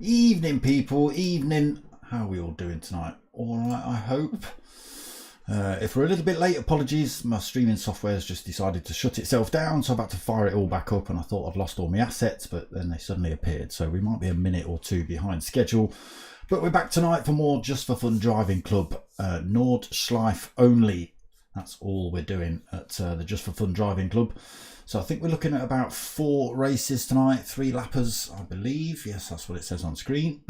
Evening people, evening. How are we all doing tonight? All right, I hope. If we're a little bit late, apologies. My streaming software has just decided to shut itself down, so I've had to fire it all back up, and I thought I'd lost all my assets, but then they suddenly appeared, so we might be a minute or two behind schedule. But we're back tonight for more Just for Fun Driving Club, Nordshliefe only. That's all we're doing at the Just for Fun Driving Club. So I think we're looking at about 4 races tonight, 3 lappers, I believe. Yes, that's what it says on screen.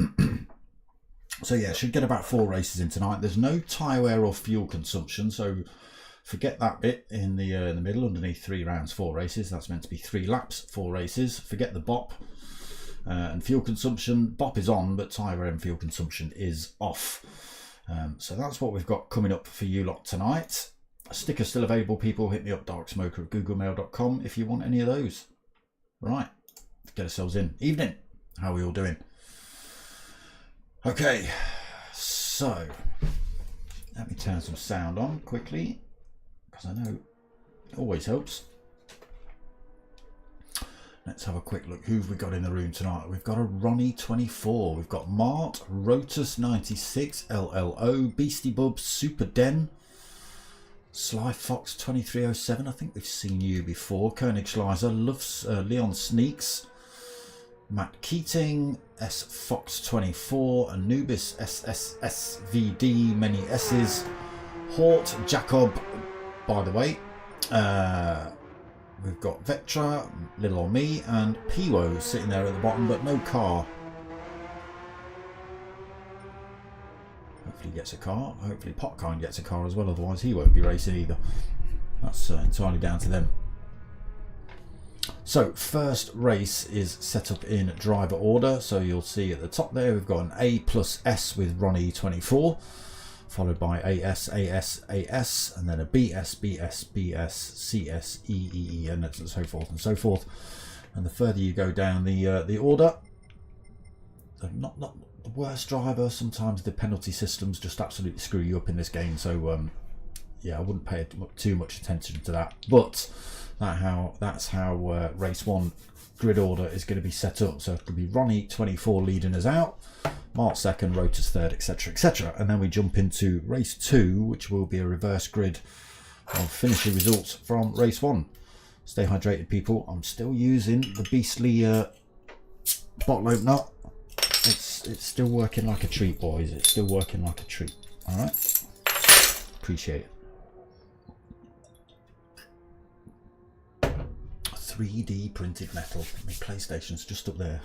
So yeah, should get about 4 races in tonight. There's no tyre wear or fuel consumption, so forget that bit in the middle, underneath 3 rounds, 4 races. That's meant to be 3 laps, 4 races. Forget the bop and fuel consumption. Bop is on, but tyre wear and fuel consumption is off. So that's what we've got coming up for you lot tonight. Stickers still available, people. Hit me up, darksmoker@googlemail.com, if you want any of those. Right, let's get ourselves in. Evening, how are we all doing? Okay, so let me turn some sound on quickly, because I know it always helps. Let's have a quick look. Who've we got in the room tonight? We've got a Ronnie 24, we've got Mart, Rotus 96, LLO, Beastie Bub, Super Den, Sly Fox 2307, I think we've seen you before. Koenig Schleiser, Loves Leon Sneaks, Matt Keating, S Fox 24, Anubis SSSVD, many S's, Hort, Jacob, by the way. We've got Vectra, Little Ol' Me, and Piwo sitting there at the bottom, but no car. Hopefully he gets a car. Hopefully Popkind gets a car as well, otherwise he won't be racing either. That's entirely down to them. So first race is set up in driver order. So you'll see at the top there we've got an A plus S with Ronnie 24, followed by AS, AS, AS, and then a BS, BS, BS, CS, EE, and so forth and so forth. And the further you go down the order, not the worst driver. Sometimes the penalty systems just absolutely screw you up in this game, so yeah, I wouldn't pay too much attention to that. But that's how race 1 grid order is going to be set up. So it could be Ronnie 24 leading us out, Mart second, Rotus third, etc, etc, and then we jump into race 2, which will be a reverse grid of finishing results from race 1. Stay hydrated, people. I'm still using the beastly bottle opener. It's still working like a treat, boys. It's still working like a treat. All right, appreciate it. 3D printed metal. My PlayStation's just up there.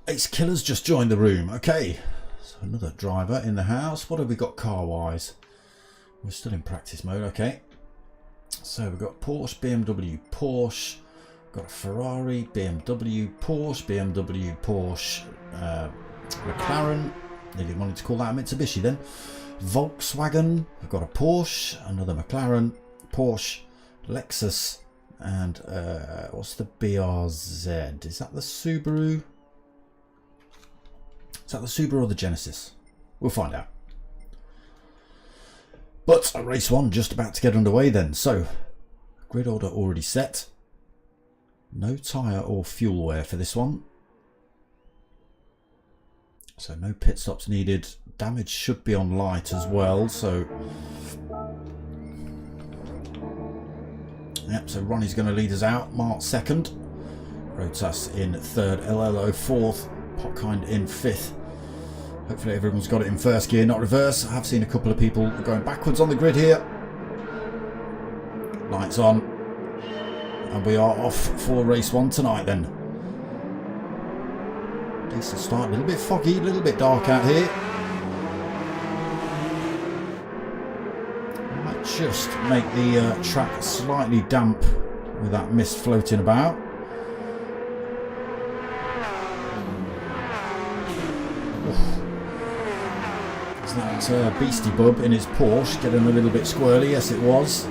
Ace Killer's just joined the room. Okay, so another driver in the house. What have we got car wise? We're still in practice mode. Okay, so we've got Porsche, BMW, Porsche. Got a Ferrari, BMW, Porsche, BMW, Porsche, McLaren. Nearly wanted to call that a Mitsubishi then. Volkswagen. We've got a Porsche, another McLaren, Porsche, Lexus, and what's the BRZ? Is that the Subaru? Is that the Subaru or the Genesis? We'll find out. But race 1 just about to get underway then. So grid order already set. No tyre or fuel wear for this one. So no pit stops needed. Damage should be on light as well. So yep, so Ronnie's going to lead us out. Mart second. Rotas in third. LLO fourth. Popkind in fifth. Hopefully everyone's got it in first gear, not reverse. I have seen a couple of people going backwards on the grid here. lights on, and we are off for race 1 tonight then. Decent start, a little bit foggy, a little bit dark out here. Might just make the track slightly damp with that mist floating about. Is that Beastie Bub in his Porsche getting a little bit squirrely? Yes, it was.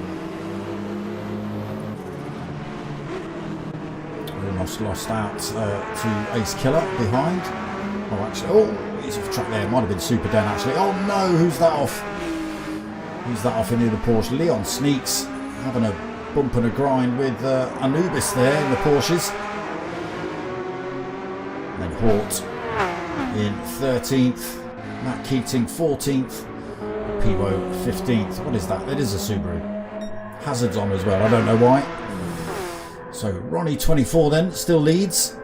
Almost lost out to Ace Killer behind. Oh, actually, oh, he's off track there. Might have been Super Den actually. Oh no, who's that off? Who's that off into the Porsche? Leon Sneaks having a bump and a grind with Anubis there in the Porsches. And then Hort in 13th. Matt Keating 14th. Pivo 15th. What is that? It is a Subaru. Hazards on as well. I don't know why. So Ronnie 24 then still leads.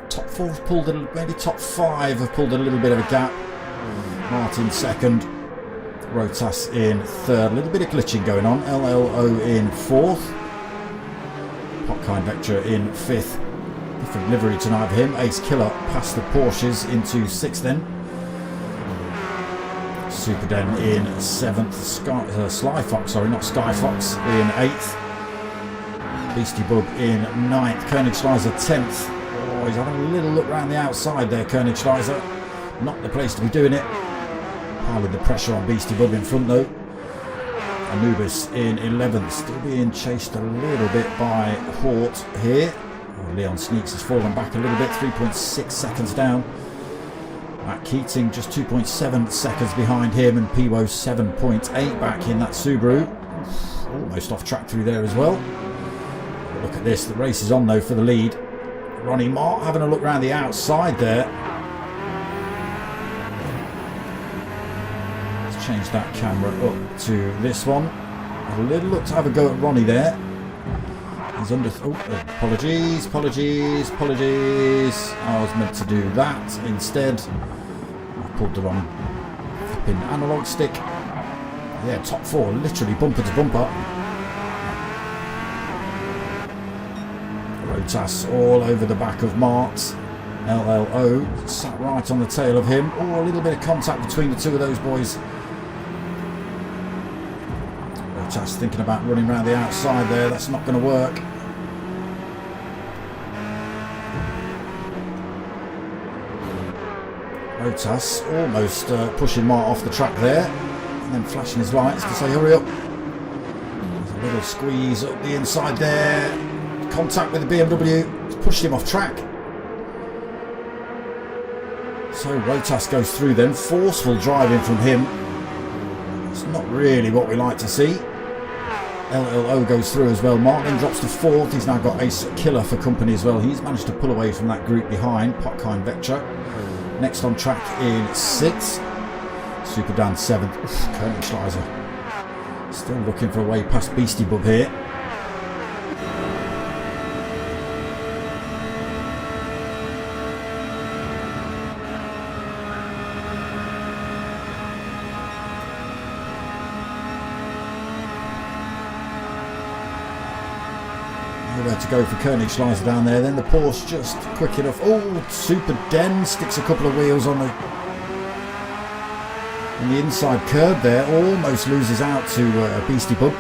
Top 4 have pulled maybe top 5 have pulled a little bit of a gap. Martin second. Rotas in third. A little bit of glitching going on. LLO in 4th. Popkind Vector in 5th. Different livery tonight for him. Ace Killer past the Porsches into 6th then. Super Den in 7th. Sly Fox, sorry, not Sky Fox, in 8th. Beastie Bub in 9th. Koenigschleiser 10th. Oh, he's having a little look around the outside there, Koenigschleiser. Not the place to be doing it. Piling the pressure on Beastie Bub in front though. Anubis in 11th. Still being chased a little bit by Hort here. Oh, Leon Sneaks has fallen back a little bit. 3.6 seconds down. Matt Keating just 2.7 seconds behind him, and Piwo 7.8 back in that Subaru. Almost off track through there as well. Look at this, the race is on though for the lead. Ronnie Mart having a look around the outside there. Let's change that camera up to this one. A little look to have a go at Ronnie there. He's under... oh, apologies. I was meant to do that instead. I pulled the wrong flipping analog stick. Yeah, top 4, literally bumper to bumper. Rotas all over the back of Mart. LLO sat right on the tail of him. Oh, a little bit of contact between the two of those boys. Rotas thinking about running around the outside there. That's not going to work. Rotas almost pushing Mart off the track there, and then flashing his lights to say hurry up. There's a little squeeze up the inside there. Contact with the BMW. It's pushed him off track. So Rotas goes through then. Forceful driving from him. It's not really what we like to see. LLO goes through as well. Martin drops to 4th. He's now got Ace Killer for company as well. He's managed to pull away from that group behind. Popkind Vector. Next on track in 6th. Super Dan 7th. Koenigschleiser still looking for a way past Beastie Bub here. Nowhere to go for Koenigschleiser down there. Then the Porsche just quick enough. Oh, Super Den sticks a couple of wheels on the inside curb there. Almost loses out to Beastie Bub.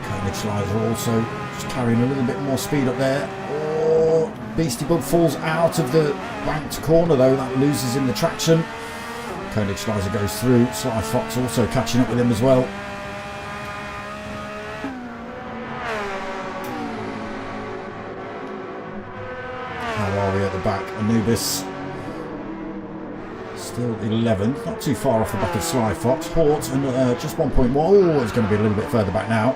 Koenigschleiser also just carrying a little bit more speed up there. Oh, Beastie Bub falls out of the banked corner though. That loses him the traction. Koenigschleiser goes through. Sly Fox also catching up with him as well. At the back, Anubis still 11th, not too far off the back of Sly Fox. Hort and just 1.1. Oh, it's going to be a little bit further back now.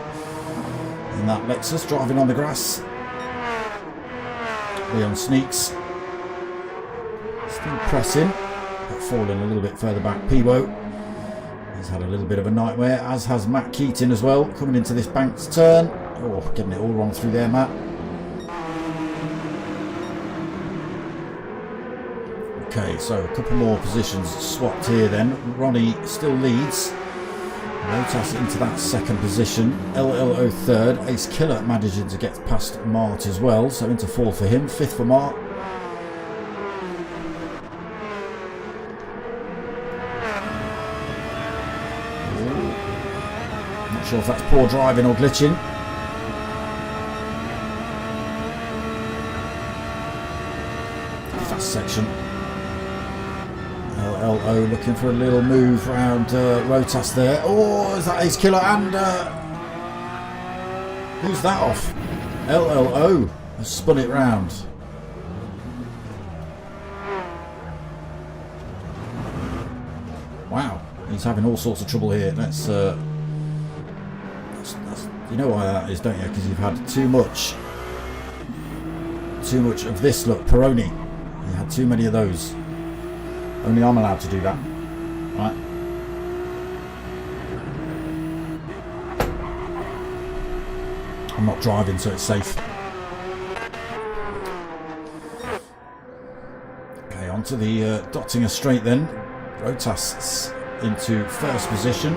And that Lexus driving on the grass. Leon Sneaks still pressing, but falling a little bit further back. Piwo, he's had a little bit of a nightmare, as has Matt Keating as well, coming into this banked turn. Oh, getting it all wrong through there, Matt. Okay, so a couple more positions swapped here then. Ronnie still leads. Rotas into that second position. LLO third. Ace Killer managing to get past Mart as well. So into fourth for him. Fifth for Mart. Not sure if that's poor driving or glitching. Fast section. LLO looking for a little move round Rotas there. Oh, is that Ace Killer? And who's that off? LLO has spun it round. Wow, he's having all sorts of trouble here. That's you know why that is, don't you? Because you've had too much of this. Look, Peroni. You had too many of those. Only I'm allowed to do that. Right. I'm not driving, so it's safe. Okay, onto the Dottinger straight then. Rotas into first position.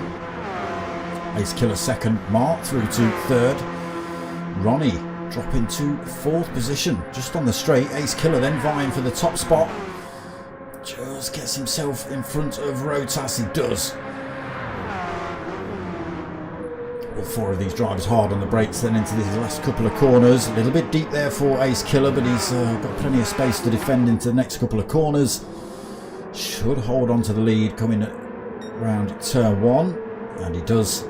Ace Killer second. Mart through to third. Ronnie dropping to fourth position. Just on the straight. Ace Killer then vying for the top spot. Just gets himself in front of Rotas. He does. All four of these drivers hard on the brakes then into these last couple of corners. A little bit deep there for Ace Killer, but he's got plenty of space to defend into the next couple of corners. Should hold on to the lead coming around turn one, and he does.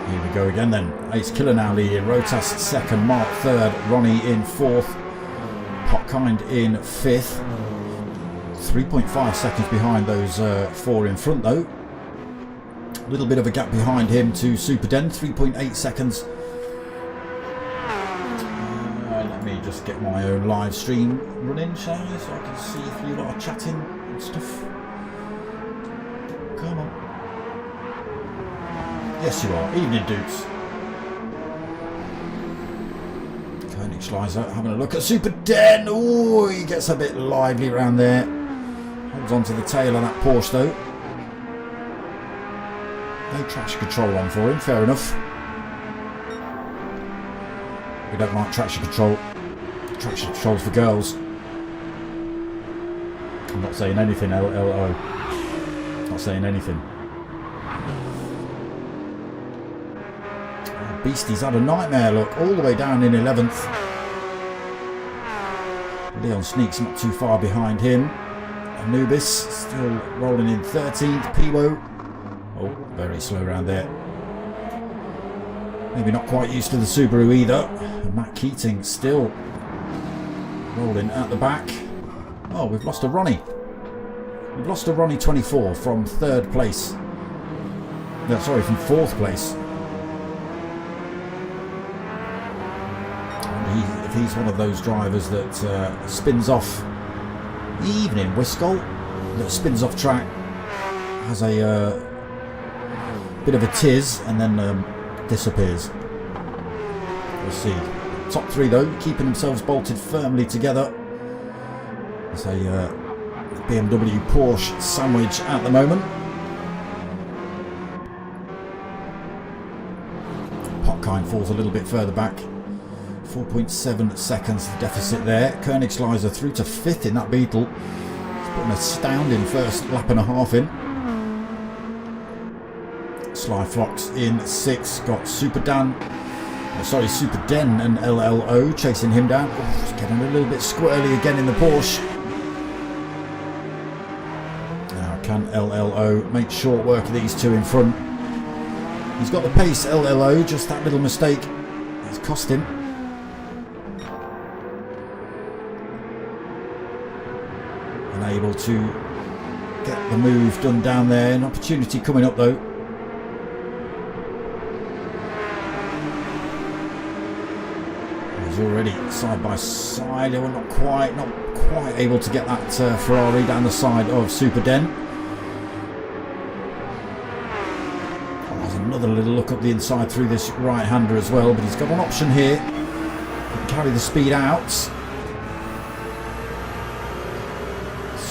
Here we go again then. Ace Killer now leading. Rotas second, Mart third, Ronnie in fourth. Potkind in fifth. 3.5 seconds behind those four in front though. A little bit of a gap behind him to Super Den. 3.8 seconds. Let me just get my own live stream running, shall I? So I can see if you lot are chatting and stuff. Come on. Yes you are. Evening dudes. Schleiser having a look at Super Den. Oh, he gets a bit lively around there. Holds on to the tail of that Porsche though. No traction control on for him, fair enough. We don't like traction control. Traction control's for girls. I'm not saying anything, LLO. Not saying anything. Beastie's had a nightmare look, all the way down in 11th. Leon Sneak's not too far behind him. Anubis still rolling in 13th. Piwo. Oh, very slow around there. Maybe not quite used to the Subaru either. And Matt Keating still rolling at the back. Oh, we've lost a Ronnie. We've lost a Ronnie 24 from third place. No, sorry, from fourth place. If he's one of those drivers that spins off, evening Wiscol, that spins off track, has a bit of a tiz and then disappears. We'll see. Top three though, keeping themselves bolted firmly together. It's a BMW Porsche sandwich at the moment. Potkind falls a little bit further back. 4.7 seconds deficit there. Koenigschleiser through to fifth in that Beetle. He's put an astounding first lap and a half in. Sly Flocks in sixth. Got Super Den and LLO chasing him down. Oh, he's getting a little bit squirrely again in the Porsche. Now can LLO make short work of these two in front? He's got the pace, LLO, just that little mistake has cost him. Unable to get the move done down there. An opportunity coming up though. He's already side by side. They were not quite able to get that Ferrari down the side of Super Den. Oh, there's another little look up the inside through this right-hander as well, but he's got an option here. He can carry the speed out.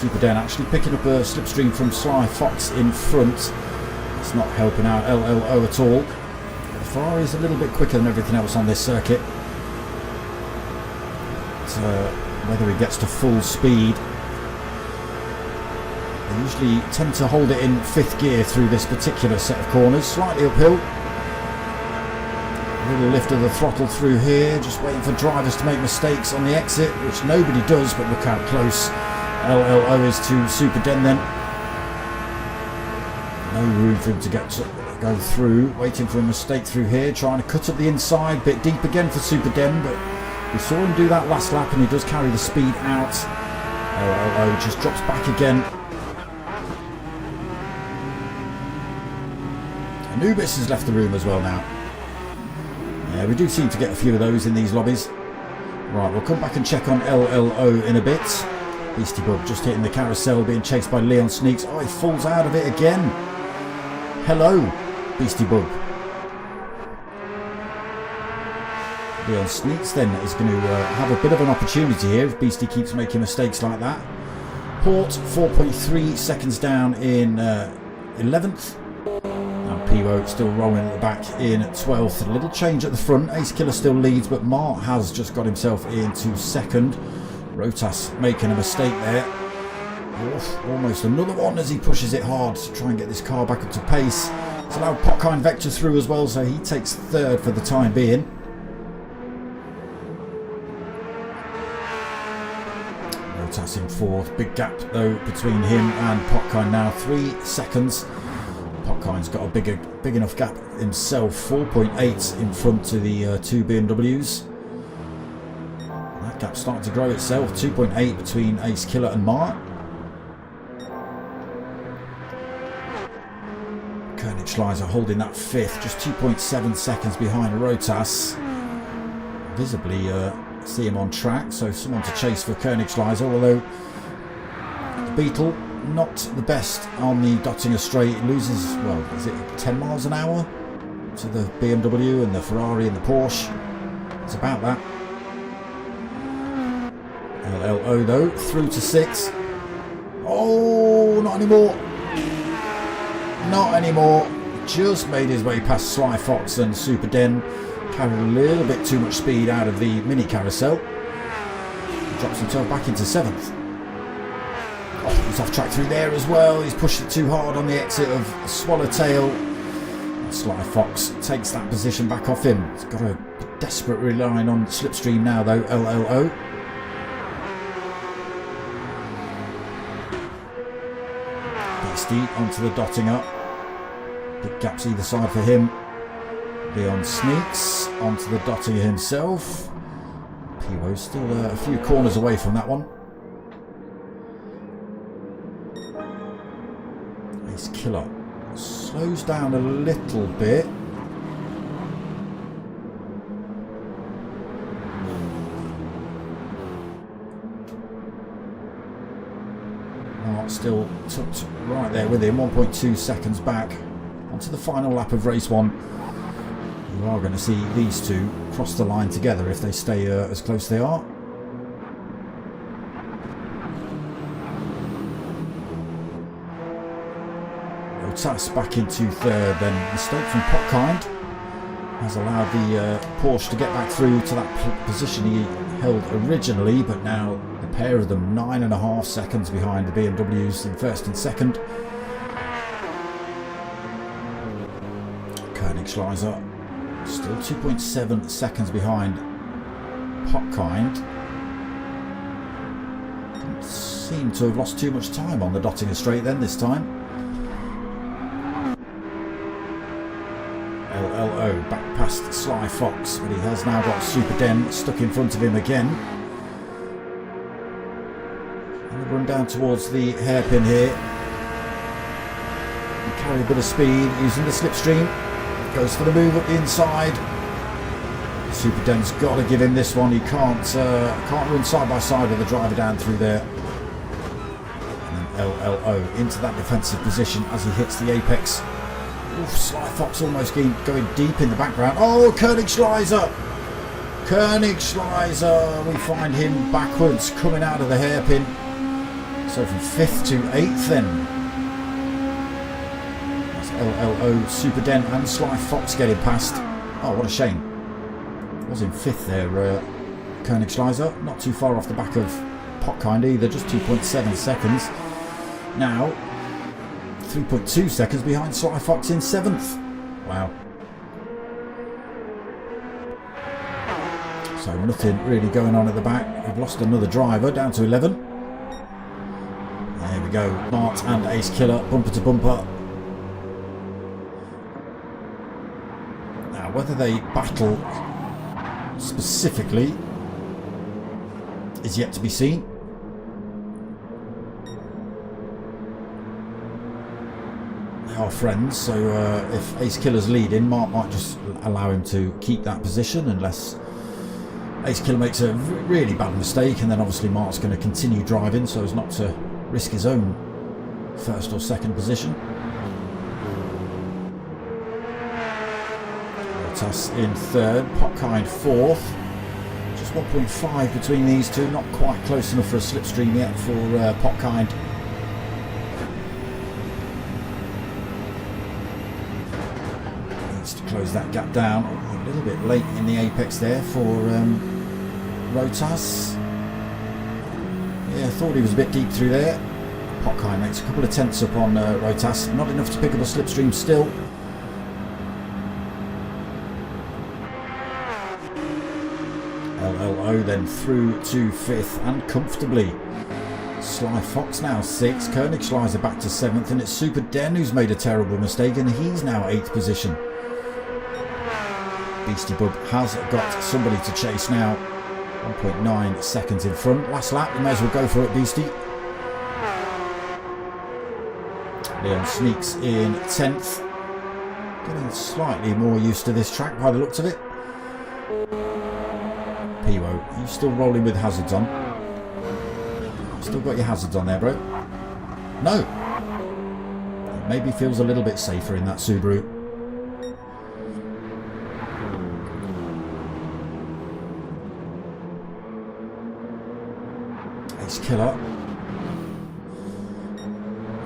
Super Den actually picking up a slipstream from Sly Fox in front. It's not helping out LLO at all. The Ferrari is a little bit quicker than everything else on this circuit. But, whether he gets to full speed, they usually tend to hold it in 5th gear through this particular set of corners. Slightly uphill. A little lift of the throttle through here, just waiting for drivers to make mistakes on the exit, which nobody does, but look how close LLO is to Super Den then. No room for him to go through, waiting for a mistake through here, trying to cut up the inside, bit deep again for Super Den, but we saw him do that last lap and he does carry the speed out. LLO just drops back again. Anubis has left the room as well now. Yeah, we do seem to get a few of those in these lobbies. Right, we'll come back and check on LLO in a bit. Beastie Bug just hitting the carousel, being chased by Leon Sneaks. Oh, he falls out of it again. Hello, Beastie Bug. Leon Sneaks then is going to have a bit of an opportunity here if Beastie keeps making mistakes like that. Port 4.3 seconds down in 11th. Pivo still rolling at the back in 12th. A little change at the front. Ace Killer still leads, but Mart has just got himself into 2nd. Rotas making a mistake there. Oof, almost another one as he pushes it hard to try and get this car back up to pace. It's allowed Potkind Vector through as well, so he takes 3rd for the time being. Rotas in 4th. Big gap though between him and Potkind now. 3 seconds. Potkind's got a big enough gap himself, 4.8 in front to the 2 BMWs. That gap's starting to grow itself, 2.8 between Ace Killer and Mart. Koenigschleiser holding that 5th, just 2.7 seconds behind Rotas. Visibly see him on track, so someone to chase for Koenigschleiser, although the Beetle not the best on the Dottinger straight. It loses, well, is it 10 miles an hour to the BMW and the Ferrari and the Porsche? It's about that. LLO though, through to 6. Oh, not anymore. Not anymore. Just made his way past Sly Fox and Super Den. Carried a little bit too much speed out of the mini carousel. Drops himself back into 7th. Oh, he's off track through there as well. He's pushed it too hard on the exit of Swallowtail. Sly Fox takes that position back off him. He's got a desperate relying on slipstream now though, LLO. Beastie onto the Dottinger. Big gaps either side for him. Leon Sneaks onto the Dottinger himself. Pivo's still a few corners away from that one. Ace Killer slows down a little bit. Mart still tucked right there with him, 1.2 seconds back. Onto the final lap of race 1. You are going to see these two cross the line together if they stay as close as they are. Rotas back into 3rd, then mistake from Potkind has allowed the Porsche to get back through to that position he held originally, but now the pair of them 9.5 seconds behind the BMWs in 1st and 2nd. Koenigschleiser still 2.7 seconds behind Potkind. Didn't seem to have lost too much time on the Dottinger straight then this time. LLO back past Sly Fox, but he has now got Super Den stuck in front of him again. And we run down towards the hairpin here. He carry a bit of speed using the slipstream. Goes for the move up the inside. Super Den's got to give him this one. He can't run side by side with the driver down through there. And then LLO into that defensive position as he hits the apex. Oof, Sly Fox almost going deep in the background. Oh, Koenigschleiser! Koenigschleiser! We find him backwards coming out of the hairpin. So from 5th to 8th then. That's LLO, Super Den and Sly Fox getting past. Oh, what a shame. Was in 5th there, Koenigsschleiser. Not too far off the back of Potkind either, just 2.7 seconds. Now, 3.2 seconds behind Sly Fox in 7th. Wow. So nothing really going on at the back. We've lost another driver, down to 11. There we go. Mart and Ace Killer, bumper to bumper. Now, whether they battle specifically is yet to be seen. They are friends, so if Ace Killer's leading, Mark might just allow him to keep that position unless Ace Killer makes a really bad mistake, and then obviously Mark's going to continue driving so as not to risk his own first or second position. Rotas in 3rd, Potkind 4th. Just 1.5 between these two, not quite close enough for a slipstream yet for Potkind. Needs to close that gap down. A little bit late in the apex there for Rotas. Yeah, I thought he was a bit deep through there. Potkind makes a couple of tenths up on Rotas. Not enough to pick up a slipstream still. LLO then through to 5th and comfortably. Sly Fox now 6th. Koenigsschleiser back to 7th, and it's Super Den who's made a terrible mistake, and he's now 8th position. Beastie Bub has got somebody to chase now. 1.9 seconds in front. Last lap, you may as well go for it, Beastie. Leon sneaks in 10th. Getting slightly more used to this track by the looks of it. Piwo, are you still rolling with hazards on? Still got your hazards on there, bro? No! It maybe feels a little bit safer in that Subaru. Ace Killer.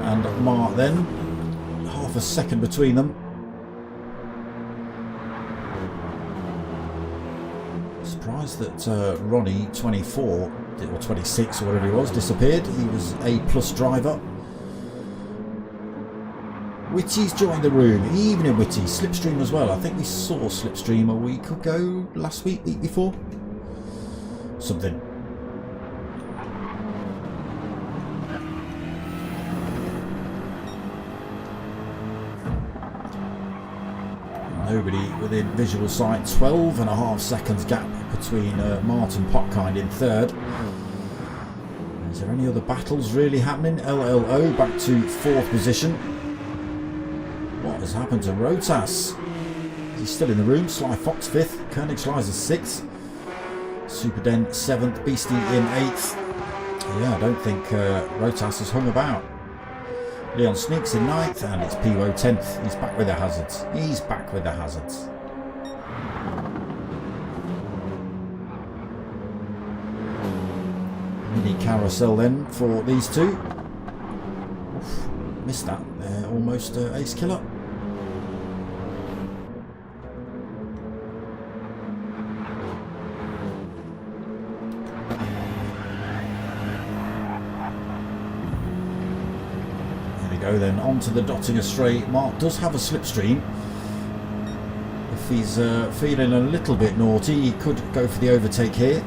And Mark then. Half a second between them. Surprised that Ronnie 24 or 26 or whatever he was disappeared. He was a plus driver. Whitty's joined the room. Evening Whitty. Slipstream as well. I think we saw Slipstream a week ago, last week before. Something. Nobody within visual sight. 12.5 seconds gap between Martin Potkind in 3rd. Is there any other battles really happening? LLO back to 4th position. What has happened to Rotas? Is he still in the room? Sly Fox 5th. Koenigsschleiser 6th. Super Den 7th. Beastie in 8th. Yeah, I don't think Rotas has hung about. Leon sneaks in 9th, and it's Piwo 10th. He's back with the hazards. He's back with the hazards. Mini carousel then for these two. Oof, missed that. Almost Ace Killer. Then onto the Dottinger straight. Mark does have a slipstream. If he's feeling a little bit naughty, he could go for the overtake here.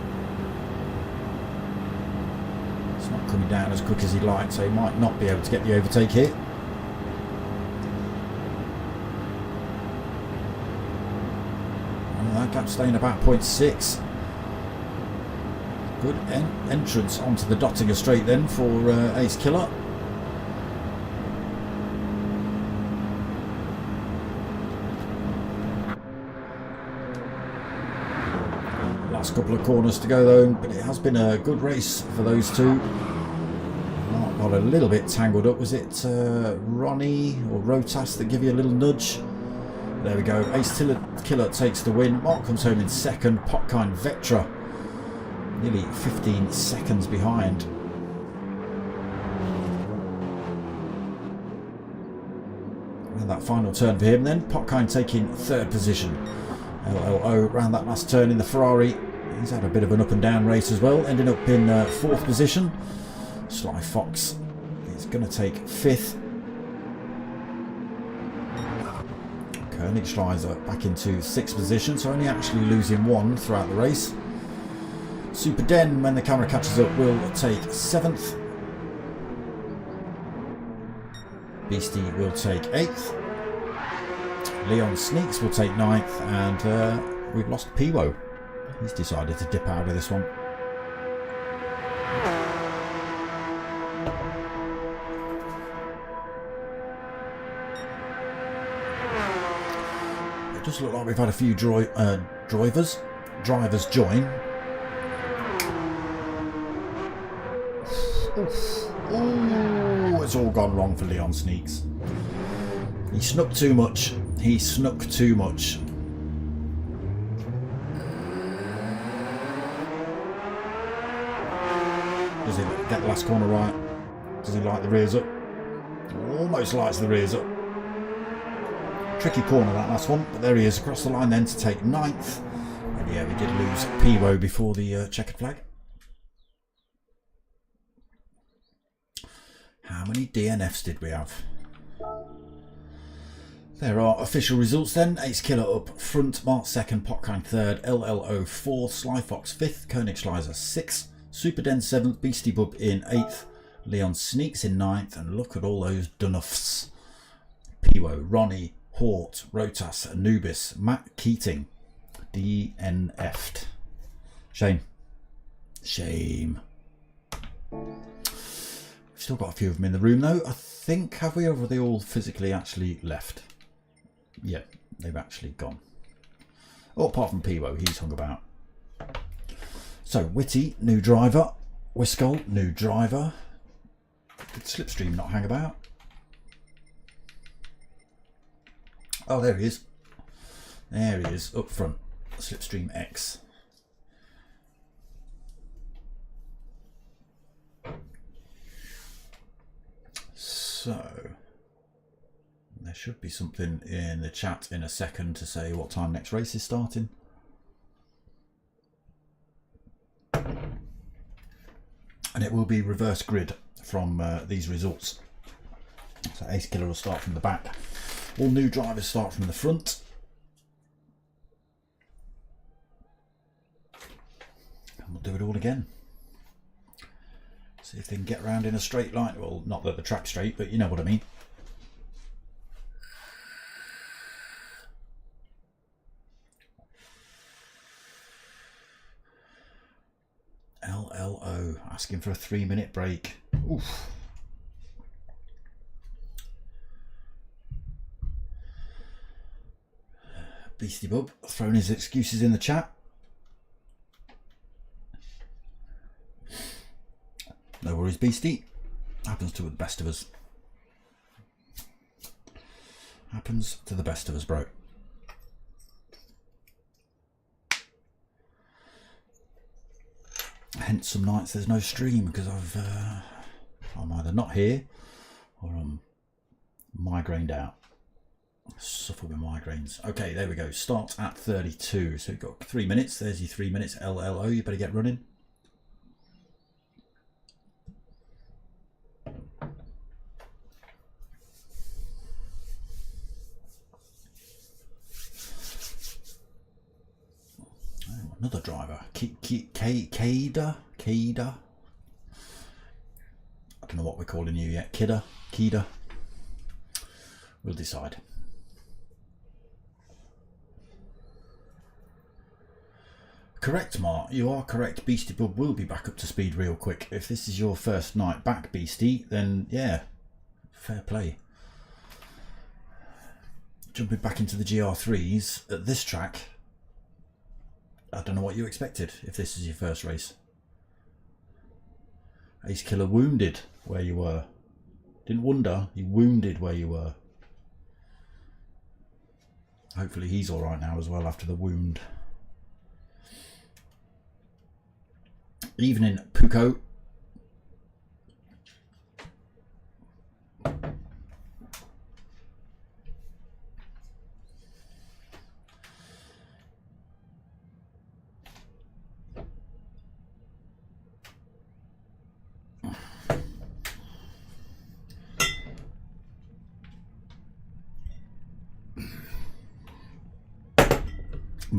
It's not coming down as quick as he'd like, so he might not be able to get the overtake here. And that gap staying about 0.6. Good entrance onto the Dottinger straight then for Ace Killer. Last couple of corners to go though, but it has been a good race for those two. Mark got a little bit tangled up. Was it Ronnie or Rotas that give you a little nudge? There we go. Ace Killer takes the win. Mark comes home in 2nd. Potkind Vectra nearly 15 seconds behind. that final turn for him then. Potkind taking 3rd position. LLO round that last turn in the Ferrari. He's had a bit of an up and down race as well, ending up in 4th position. Sly Fox is going to take 5th. Koenigschleiser back into 6th position, so only actually losing 1 throughout the race. Super Den, when the camera catches up, will take 7th. Beastie will take 8th. Leon Sneaks will take 9th, and we've lost Piwo. He's decided to dip out of this one. It does look like we've had a few drivers join. Oh, it's all gone wrong for Leon Sneaks. He snuck too much. He snuck too much. Does he get the last corner right? Does he light the rears up? Almost lights the rears up. Tricky corner that last one, but there he is across the line then to take 9th. And yeah, we did lose Piwo before the checkered flag. How many DNFs did we have? There are official results then. Ace Killer up front, Mark 2nd, Potkind 3rd, LLO 4th, Sly Fox 5th, Koenigschleiser 6th, Super Den 7th, Beastie Bub in 8th, Leon Sneaks in 9th, and look at all those Dunuffs. Piwo, Ronnie, Hort, Rotas, Anubis, Matt Keating, DNF'd. Shame. Shame. We've still got a few of them in the room though. I think, have we, or have they all physically actually left? Yeah, they've actually gone. Oh, apart from Piwo, he's hung about. So, Witty, new driver. Wiskull, new driver. Did Slipstream not hang about? Oh, there he is. There he is, up front. Slipstream X. So, there should be something in the chat in a second to say what time next race is starting. And it will be reverse grid from these results. So Ace Killer will start from the back. All new drivers start from the front. And we'll do it all again. See if they can get around in a straight line. Well, not that the track's straight, but you know what I mean. LLO asking for a 3-minute break. Oof. Beastie Bub throwing his excuses in the chat. No worries, Beastie. Happens to the best of us. Happens to the best of us, bro. Hence some nights there's no stream because I'm either not here or I'm migrained out. Suffer with migraines. Okay, there we go. Start at 32. So we've got 3 minutes. There's your 3 minutes. LLO. You better get running. Oh, another driver. Keda. I don't know what we're calling you yet. Keda. We'll decide. Correct, Mark. You are correct. Beastie Bub will be back up to speed real quick. If this is your first night back, Beastie, then yeah, fair play. Jumping back into the GR3s at this track, I don't know what you expected if this is your first race. Ace Killer wounded where you were. Didn't wonder, he wounded where you were. Hopefully he's alright now as well after the wound. Evening, Puko.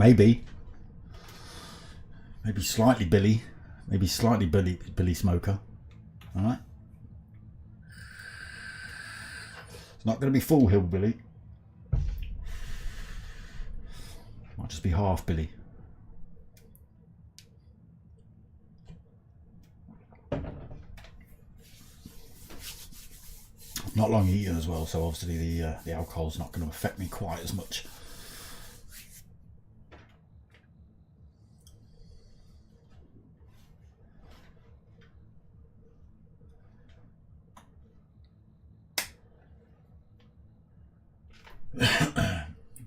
Maybe slightly Billy. Maybe slightly Billy Smoker. All right. It's not going to be full hillbilly. Might just be half Billy. Not long eaten as well, so obviously the alcohol's not going to affect me quite as much.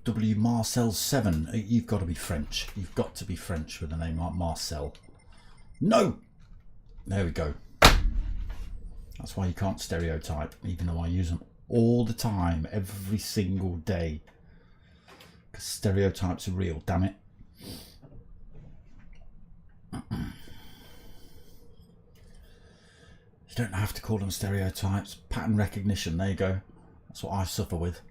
W Marcel 7. You've got to be French. You've got to be French with a name like Marcel. No! There we go. That's why you can't stereotype, even though I use them all the time, every single day. Because stereotypes are real, damn it. You don't have to call them stereotypes. Pattern recognition, there you go. That's what I suffer with.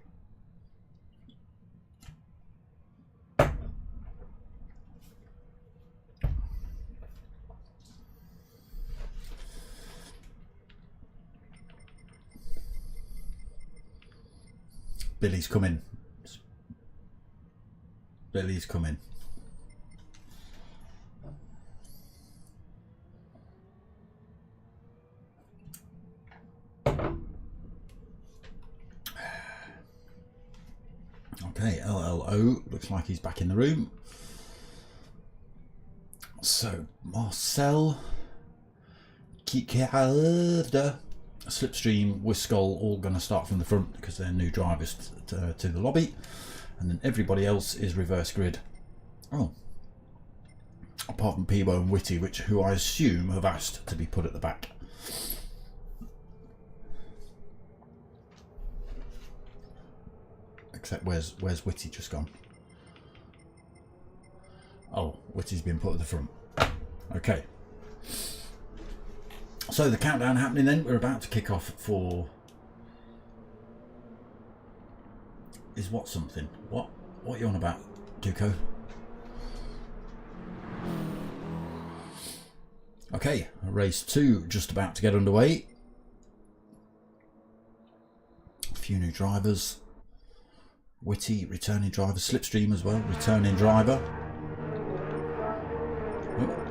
Billy's coming. Billy's coming. Okay, LLO looks like he's back in the room. So Marcel, Kikada, Slipstream, Whiskull, all going to start from the front because they're new drivers to the lobby, and then everybody else is reverse grid. Oh, apart from Peebo and Witty, who I assume have asked to be put at the back. Except where's Witty just gone? Oh, Witty's been put at the front. Okay. So the countdown happening then. We're about to kick off for... Is what something? What are you on about, Duco? Okay, race 2 just about to get underway. A few new drivers. Witty, returning driver. Slipstream as well, returning driver. Oh.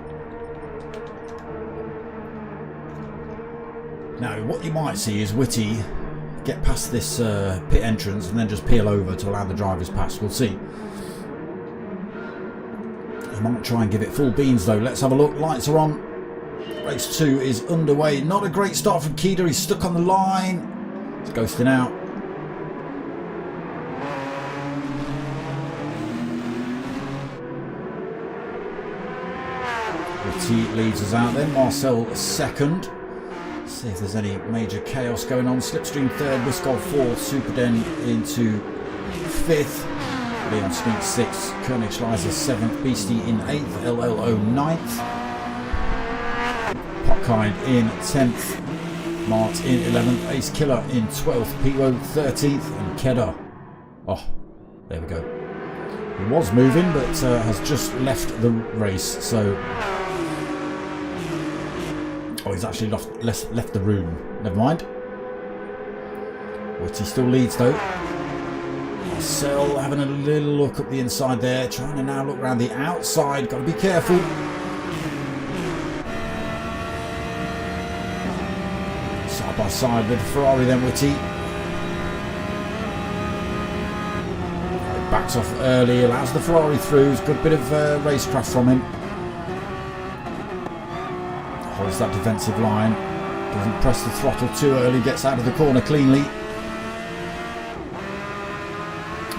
Now, what you might see is Witty get past this pit entrance and then just peel over to allow the drivers past. We'll see. He might try and give it full beans though. Let's have a look. Lights are on. Race 2 is underway. Not a great start from Kida. He's stuck on the line. He's ghosting out. Witty leads us out then. Marcel second. See if there's any major chaos going on. Slipstream third, Whiskull fourth, Superden into fifth, Leon Sneak sixth, Königsschleiser seventh, Beastie in eighth, LLO ninth, Popkind in 10th, Mart in 11th, Ace Killer in 12th, Peebo 13th, and Kedda. Oh, there we go. He was moving, but has just left the race, so. Oh, he's actually left the room. Never mind. Witty still leads though. Marcel having a little look up the inside there. Trying to now look around the outside. Got to be careful. Side by side with the Ferrari then, Witty. Backs off early. Allows the Ferrari through. It's a good bit of racecraft from him. Holds that defensive line, doesn't press the throttle too early, gets out of the corner cleanly.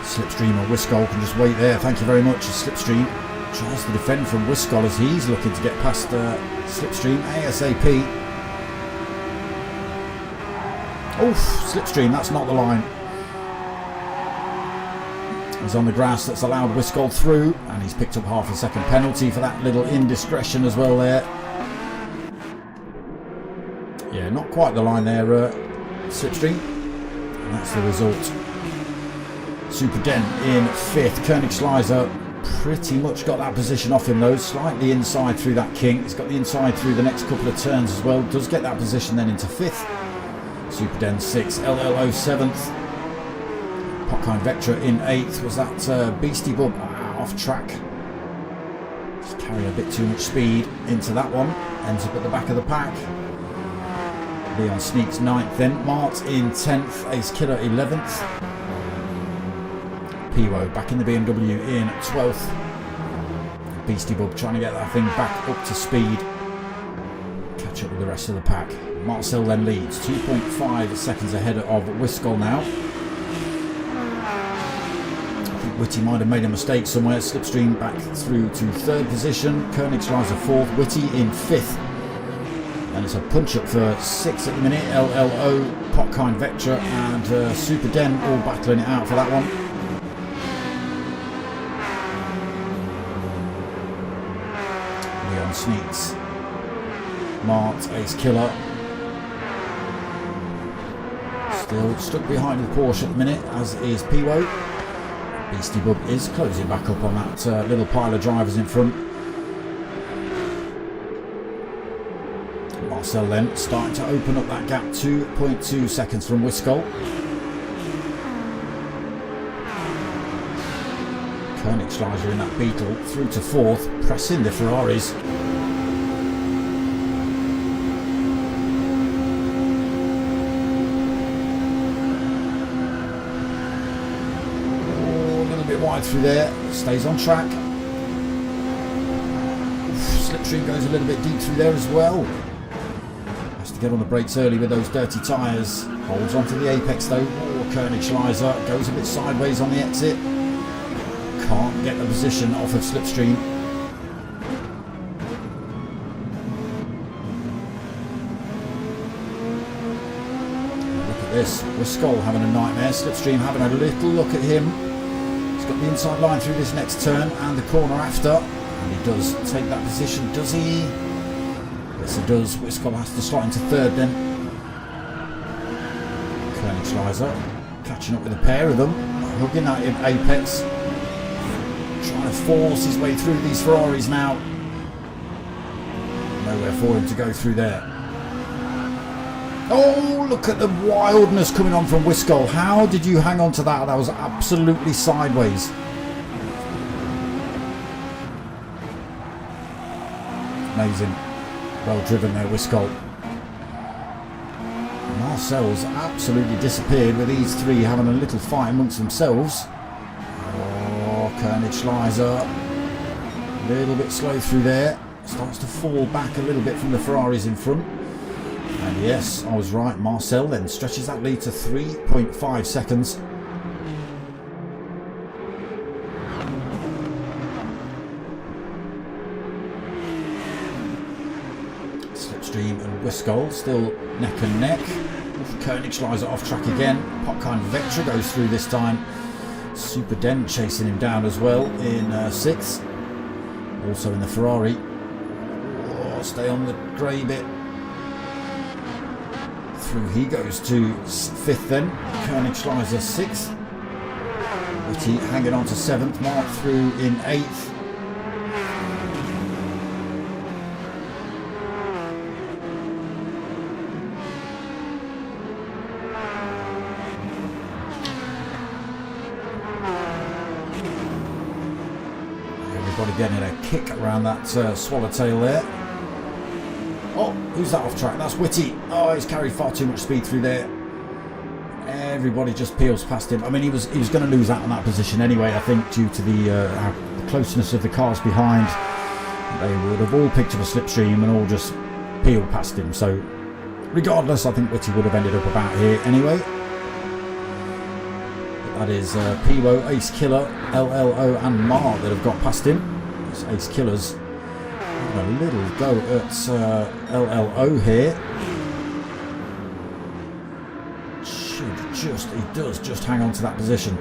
Slipstream or Whiskull can just wait there, thank you very much. Slipstream tries to defend from Whiskull as he's looking to get past Slipstream ASAP. Oof, Slipstream, that's not the line. He's on the grass, that's allowed Whiskull through, and he's picked up half a second penalty for that little indiscretion as well there. Yeah, not quite the line there, Slipstream. And that's the result. Superden in 5th, Königsschleiser Pretty much got that position off him though, slightly inside through that kink. He's got the inside through the next couple of turns as well. Does get that position then into 5th. Super Den 6th, LLO 7th. Popkind Vectra in 8th. Was that Beastie Bub off track? Just carrying a bit too much speed into that one. Ends up at the back of the pack. Leon Sneaks 9th then. Mart in 10th. Ace Killer 11th. Piwo back in the BMW in 12th. Beastie Bub trying to get that thing back up to speed. Catch up with the rest of the pack. Marcel then leads 2.5 seconds ahead of Wiscol now. I think Whitty might have made a mistake somewhere. Slipstream back through to 3rd position. Koenigsreiser 4th. Whitty in 5th. And it's a punch up for 6th at the minute. LLO, Popkind Vectra and Super Den all battling it out for that one. Leon Sneaks, Mart, Ace Killer. Still stuck behind the Porsche at the minute, as is Piwo. Beastie Bub is closing back up on that little pile of drivers in front. Marcel then starting to open up that gap, 2.2 seconds from Wiscol. Koenigsreiser in that Beetle through to 4th, pressing the Ferraris. Wide through there, stays on track. Slipstream goes a little bit deep through there as well. Has to get on the brakes early with those dirty tyres. Holds onto the apex though. Koenigsreiser goes a bit sideways on the exit. Can't get the position off of Slipstream. Look at this. Wiscol having a nightmare. Slipstream having a little look at him. Got the inside line through this next turn and the corner after, and he does take that position, does he? Yes he does. Wiscol has to slot into 3rd then. Koenigsreiser catching up with a pair of them, hugging that in apex, trying to force his way through these Ferraris now. Nowhere for him to go through there. Oh, look at the wildness coming on from Wiscol. How did you hang on to that? That was absolutely sideways. Amazing. Well driven there, Wiscol. Marcel's absolutely disappeared with these three having a little fight amongst themselves. Oh, Koenigsreiser. A little bit slow through there. Starts to fall back a little bit from the Ferraris in front. And yes, I was right, Marcel then stretches that lead to 3.5 seconds. Slipstream and Wiscol still neck and neck. Koenigsreiser off track again. Popkind Vectra goes through this time. Super Den chasing him down as well in 6th. Also in the Ferrari. Oh, stay on the grey bit. Through he goes to 5th then. Koenigsreiser 6th. Whitty hanging on to 7th. Mark through in 8th. Everybody getting a kick around that swallowtail there. Oh, who's that off track? That's Whitty. Oh, he's carried far too much speed through there. Everybody just peels past him. I mean, he was going to lose out on that position anyway, I think, due to the closeness of the cars behind. They would have all picked up a slipstream and all just peeled past him. So, regardless, I think Whitty would have ended up about here anyway. But that is Piwo, Ace Killer, LLO and Mar that have got past him. It's Ace Killer's a little go at LLO here. He does just hang on to that position.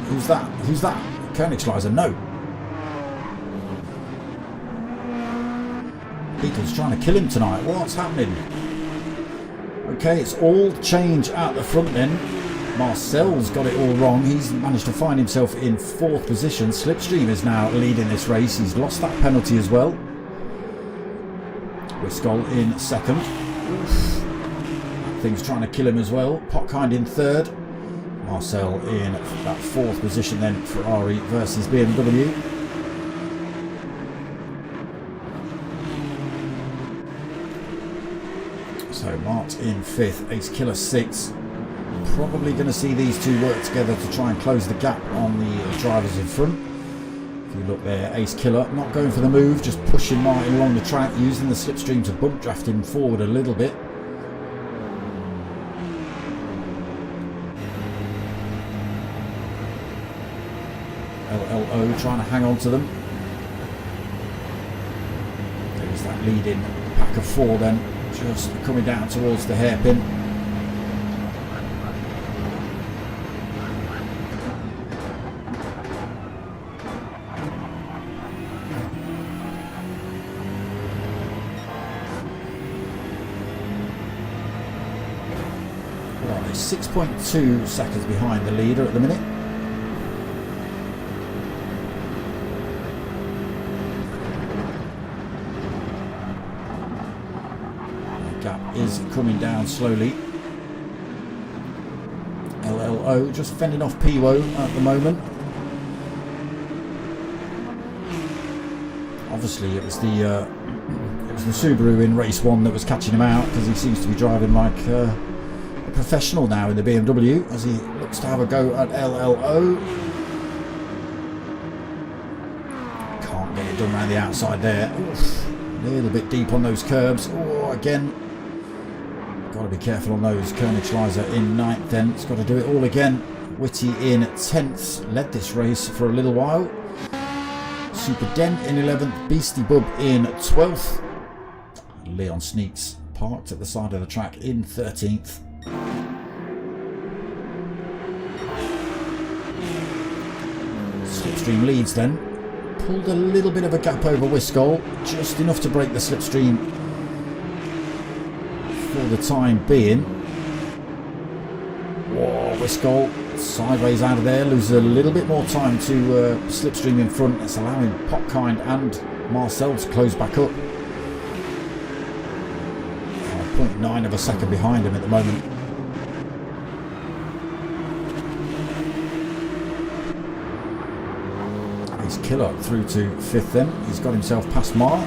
Who's that? Who's that? Koenigsreiser? No. Beetle's trying to kill him tonight. What's happening? Okay, it's all change at the front then. Marcel's got it all wrong. He's managed to find himself in 4th position. Slipstream is now leading this race. He's lost that penalty as well. Wiscol in 2nd. Things trying to kill him as well. Potkind in 3rd. Marcel in that 4th position then. Ferrari versus BMW. So Mart in 5th. Ace Killer 6th. Probably going to see these two work together to try and close the gap on the drivers in front. If you look there, Ace Killer not going for the move, just pushing Martin along the track, using the slipstream to bump draft him forward a little bit. LLO trying to hang on to them. There's that leading pack of 4 then, just coming down towards the hairpin. Right, 6.2 seconds behind the leader at the minute. Is coming down slowly. LLO just fending off Piwo at the moment. Obviously it was the Subaru in race 1 that was catching him out, because he seems to be driving like a professional now in the BMW, as he looks to have a go at LLO. Can't get it done around the outside there. Oof, a little bit deep on those curbs. Oh, again. Got to be careful on those. Koenigschleiser in 9th then. It's got to do it all again. Whitty in 10th. Led this race for a little while. Super Dent in 11th. Beastie Bub in 12th. Leon Sneaks parked at the side of the track in 13th. Slipstream leads then. Pulled a little bit of a gap over Wiscol. Just enough to break the slipstream for the time being. Whoa, Wiscol sideways out of there, loses a little bit more time to slipstream in front. It's allowing Potkind and Marcel to close back up. 0.9 of a second behind him at the moment. He's Killer through to 5th then. He's got himself past Mar.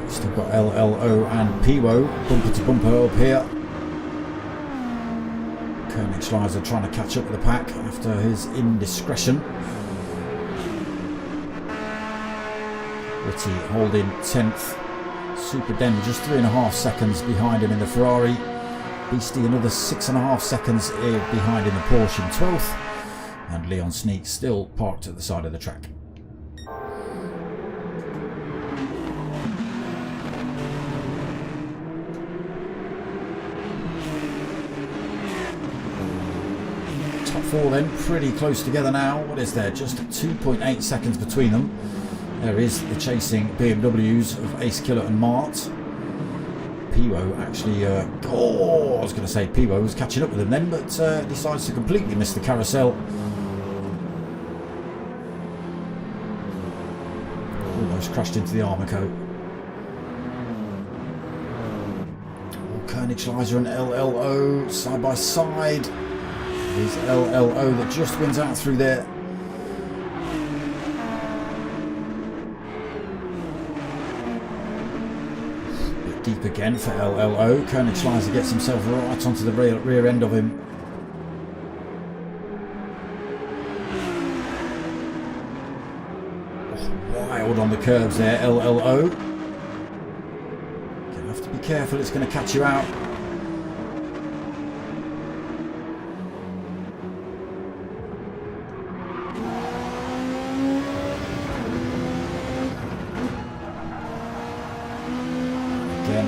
Still got LLO and Piwo bumper to bumper up here. Koenigschleiser trying to catch up with the pack after his indiscretion. Whitty holding 10th. Super Den just 3.5 seconds behind him in the Ferrari. Beastie another 6.5 seconds behind in the Porsche in 12th. And Leon Sneak still parked at the side of the track. Top 4 then, pretty close together now. What is there? Just 2.8 seconds between them. There is the chasing BMWs of Ace Killer and Mart. Piwo actually, I was going to say Piwo was catching up with him then, but decides to completely miss the carousel. Almost crashed into the armour coat. Koenigschleiser and LLO side by side. There's LLO that just wins out through there. Deep again for LLO. Koenigschleiser gets himself right onto the rear end of him. Wild on the curbs there, LLO. Gonna have to be careful, it's going to catch you out.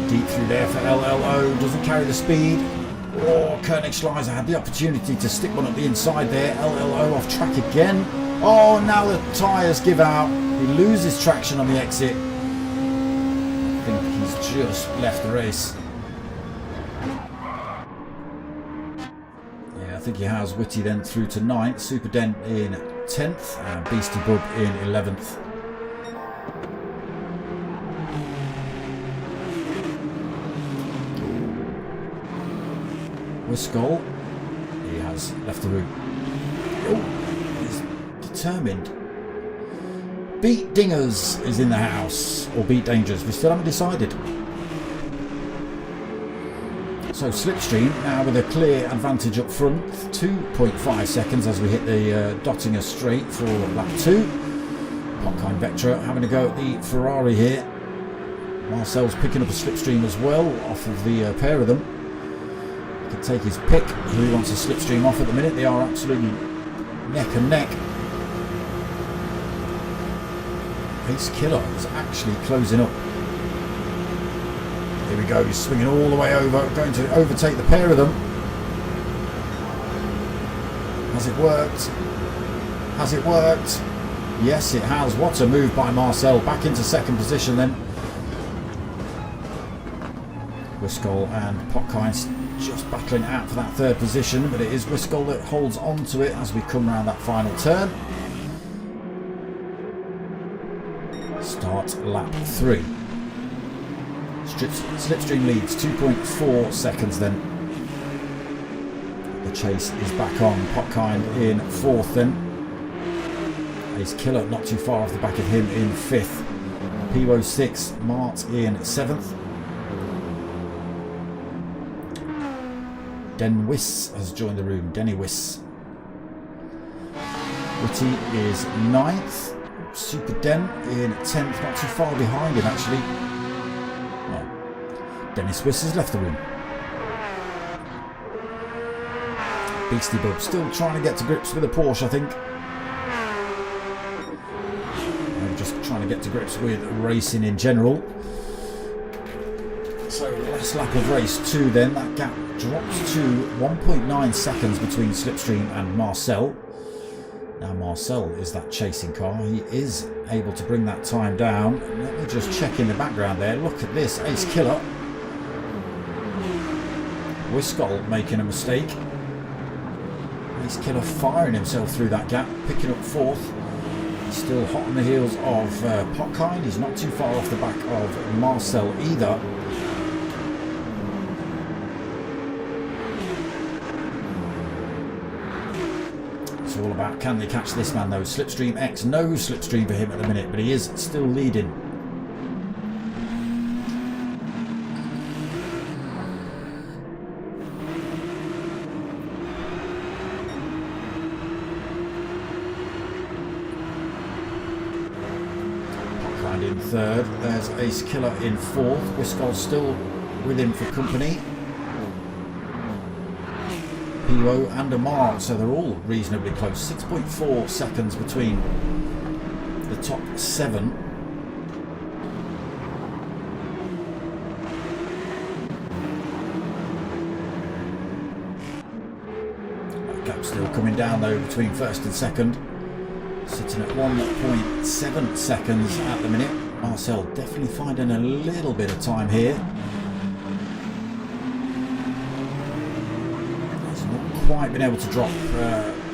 Deep through there for LLO, doesn't carry the speed. Oh, Koenigschleiser had the opportunity to stick one at the inside there. LLO off track again. Oh, now the tyres give out. He loses traction on the exit. I think he's just left the race. think he has. Whitty then through to 9th, Super Den in 10th, and Beastie Bub in 11th. Wiscol, he has left the room. Oh, he's determined. Beat Dingers is in the house, or Beat Dangers, we still haven't decided. So Slipstream now with a clear advantage up front, 2.5 seconds as we hit the Dottinger straight for lap 2. Potkind Vectra having a go at the Ferrari here. Marcel's picking up a Slipstream as well off of the pair of them. He can take his pick who he wants a Slipstream off at the minute. They are absolutely neck and neck. Ace Killer is actually closing up. Here we go, he's swinging all the way over, going to overtake the pair of them. Has it worked? Has it worked? Yes, it has. What a move by Marcel. Back into second position then. Wiscol and Potkind just battling out for that third position, but it is Wiscol that holds on to it as we come around that final turn. Start lap 3. Slipstream leads 2.4 seconds then. The chase is back on. Potkind in 4th then. Ace Killer not too far off the back of him in 5th. Piwo 6th. Mart in 7th. Den Wiss has joined the room. Denny Wiss. Whitty is 9th. Super Den in 10th. Not too far behind him actually. Dennis Wiss has left the room. Beastie Bub still trying to get to grips with a Porsche, I think. I'm just trying to get to grips with racing in general. So last lap of race 2 then, that gap drops to 1.9 seconds between Slipstream and Marcel. Now Marcel is that chasing car. He is able to bring that time down. Let me just check in the background there. Look at this, Ace Killer. Wiscol making a mistake. Ace Killer firing himself through that gap, picking up 4th. He's still hot on the heels of Potkind. He's not too far off the back of Marcel either. It's all about can they catch this man though. Slipstream X, no Slipstream for him at the minute, but he is still leading. In 3rd, there's Ace Killer in 4th. Wiscol still with him for company. Piwo and Amar, so they're all reasonably close. 6.4 seconds between the top 7. That gap still coming down though between 1st and 2nd. Sitting at 1.7 seconds at the minute. Marcel definitely finding a little bit of time here. He's not quite been able to drop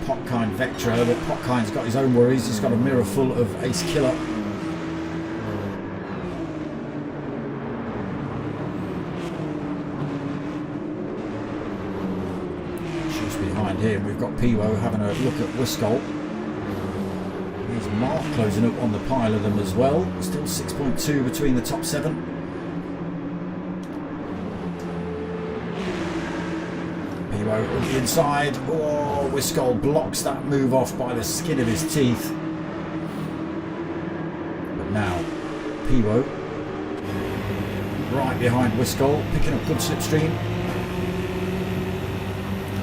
Potkind Vectra, but Potkind's got his own worries. He's got a mirror full of Ace Killer. Just behind him we've got Piwo having a look at Wiscol. There's Mark closing up on the pile of them as well. Still 6.2 between the top 7. Piwo on the inside. Oh, Wiscol blocks that move off by the skin of his teeth. But now, Piwo right behind Wiscol, picking up good slipstream.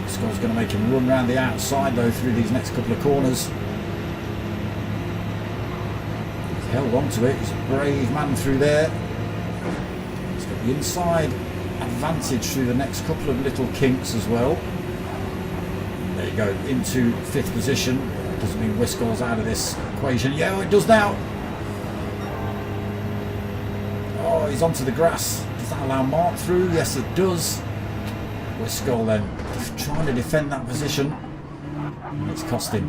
Wiscol's going to make him run round the outside though through these next couple of corners. Held on to it, he's a brave man through there. He's got the inside advantage through the next couple of little kinks as well. There you go, into 5th position. Doesn't mean Wiscol's out of this equation. Yeah, it does now. Oh, he's onto the grass. Does that allow Mark through? Yes, it does. Whiskull then trying to defend that position, and it's cost him.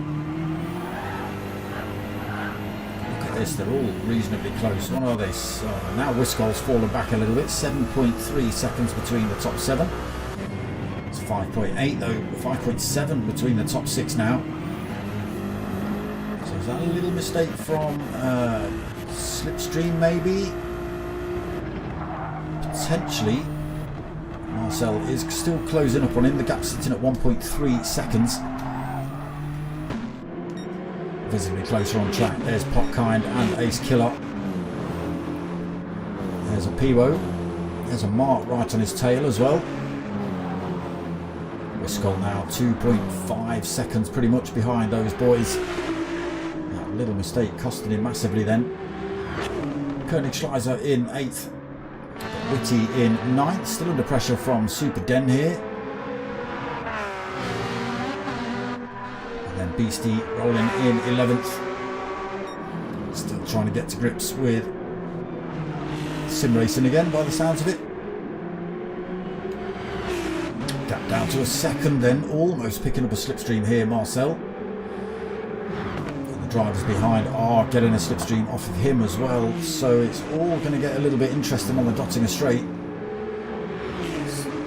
Look at this, they're all reasonably close. What are they? Now Whiskull's fallen back a little bit, 7.3 seconds between the top 7. It's 5.8 though, 5.7 between the top 6 now. So is that a little mistake from Slipstream maybe? Potentially. Marcel is still closing up on him. The gap sitting at 1.3 seconds. Visibly closer on track. There's Popkind and Ace Killer. There's a Piwo. There's a Mark right on his tail as well. Whiskull now 2.5 seconds pretty much behind those boys. That little mistake costing him massively then. Koenigschleiser in 8th. Witty in 9th, still under pressure from Super Den here. And then Beastie rolling in 11th. Still trying to get to grips with sim racing again by the sounds of it. Gap down to a second then, almost picking up a slipstream here, Marcel. Drivers behind are getting a slipstream off of him as well, so it's all going to get a little bit interesting on the Dottinger Straight.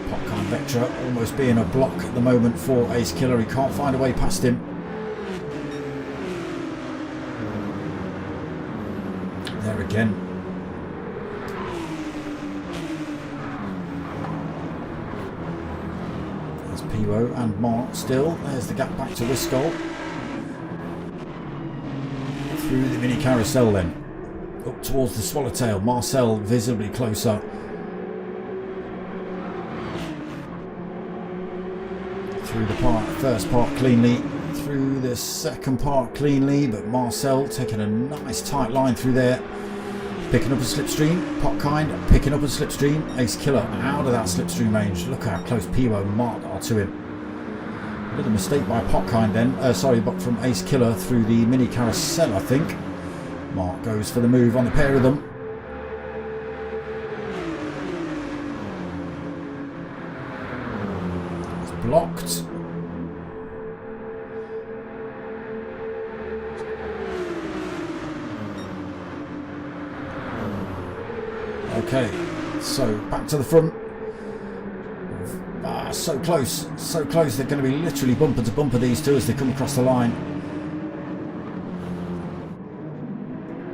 Popkind Vectra almost being a block at the moment for Ace Killer. He can't find a way past him. There again. There's Piwo and Mark still. There's the gap back to Whiskull. Through the mini carousel then, up towards the Swallowtail. Marcel visibly closer. Through the first part cleanly, through the second part cleanly, but Marcel taking a nice tight line through there. Picking up a slipstream. Popkind picking up a slipstream. Ace Killer out of that slipstream range. Look how close Piwo and Mark are to him. Little mistake by Popkind then, but from Ace Killer through the mini carousel, I think. Mark goes for the move on the pair of them. It's blocked. Okay, so back to the front. So close, they're going to be literally bumper to bumper, these two, as they come across the line.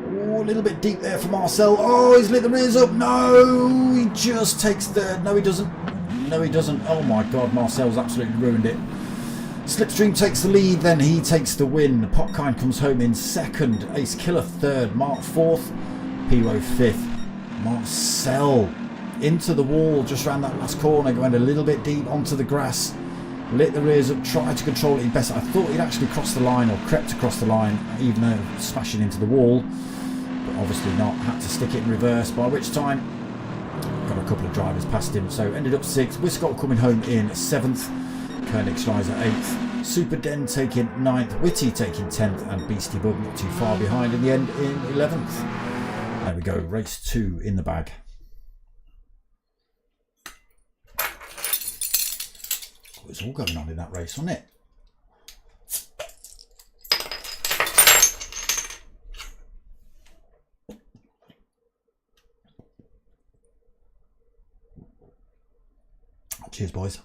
Oh, a little bit deep there for Marcel. Oh, he's lit the rears up. No, he just takes third. No, he doesn't. No, he doesn't. Oh my God, Marcel's absolutely ruined it. Slipstream takes the lead, then he takes the win. Popkind comes home in 2nd. Ace Killer 3rd. Mark 4th. Piwo 5th. Marcel into the wall just around that last corner, going a little bit deep onto the grass. Lit the rears up, tried to control it best. I thought he'd actually crossed the line, or crept across the line, even though smashing into the wall, but obviously not. Had to stick it in reverse, by which time got a couple of drivers past him, so ended up 6th. Whiskull coming home in 7th. Koenigschleiser 8th. Super Den taking 9th. Witty taking 10th, and Beastie Bug not too far behind in the end in 11th. There we go, race 2 in the bag. It's all going on in that race, wasn't it? Cheers, boys.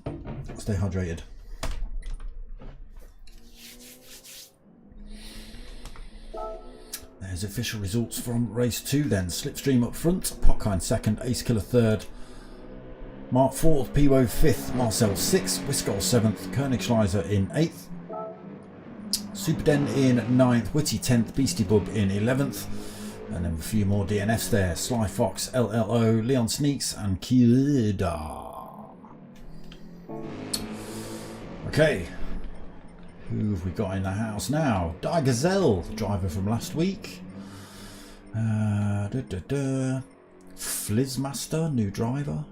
Stay hydrated. There's official results from race 2 then. Slipstream up front, Popkind 2nd, Ace Killer 3rd. Mark 4th, Piwo 5th, Marcel 6th, Whiskull 7th, Koenigschleiser in 8th, Super Den in 9th, Witty 10th, Beastie Bub in 11th, and then a few more DNFs there. Sly Fox, LLO, Leon Sneaks, and Kida. Okay, who have we got in the house now? Die Gazelle, driver from last week. Flizzmaster, new driver.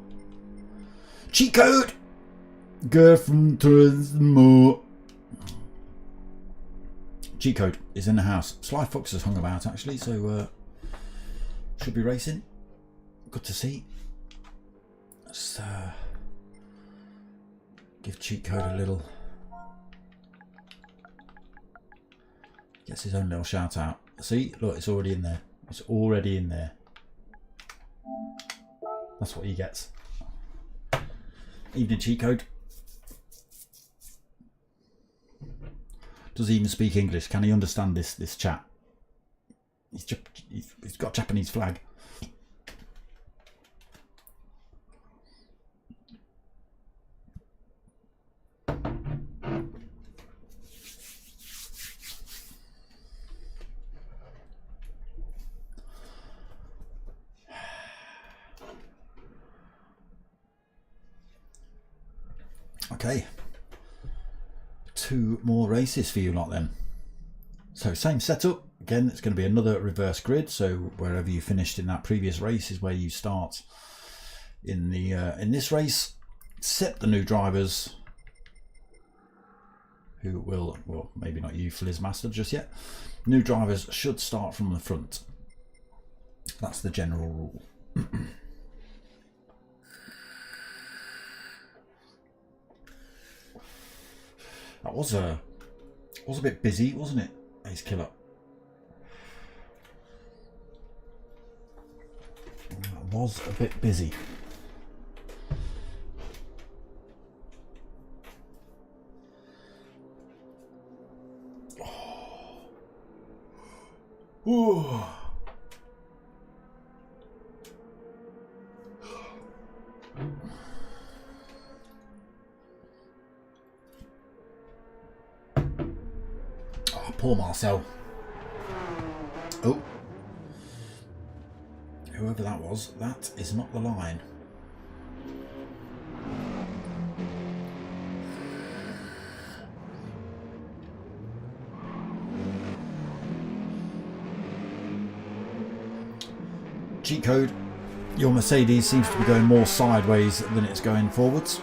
Cheat code! Girl from Turismo. Cheat code is in the house. Sly Fox has hung about actually, so should be racing. Good to see. Let's Give cheat code a little. Gets his own little shout out. See, look, it's already in there. It's already in there. That's what he gets. Evening cheat code. Does he even speak English? Can he understand this chat? He's got a Japanese flag. Okay, 2 more races for you lot then. So same setup again. It's going to be another reverse grid, so wherever you finished in that previous race is where you start in the in this race, except the new drivers who will, well, maybe not you Flizzmaster just yet. New drivers should start from the front. That's the general rule. That was a bit busy, wasn't it, Ace Killer? That was a bit busy. Ooh. Poor Marcel. Oh, whoever that was, that is not the line. Cheat code. Your Mercedes seems to be going more sideways than it's going forwards.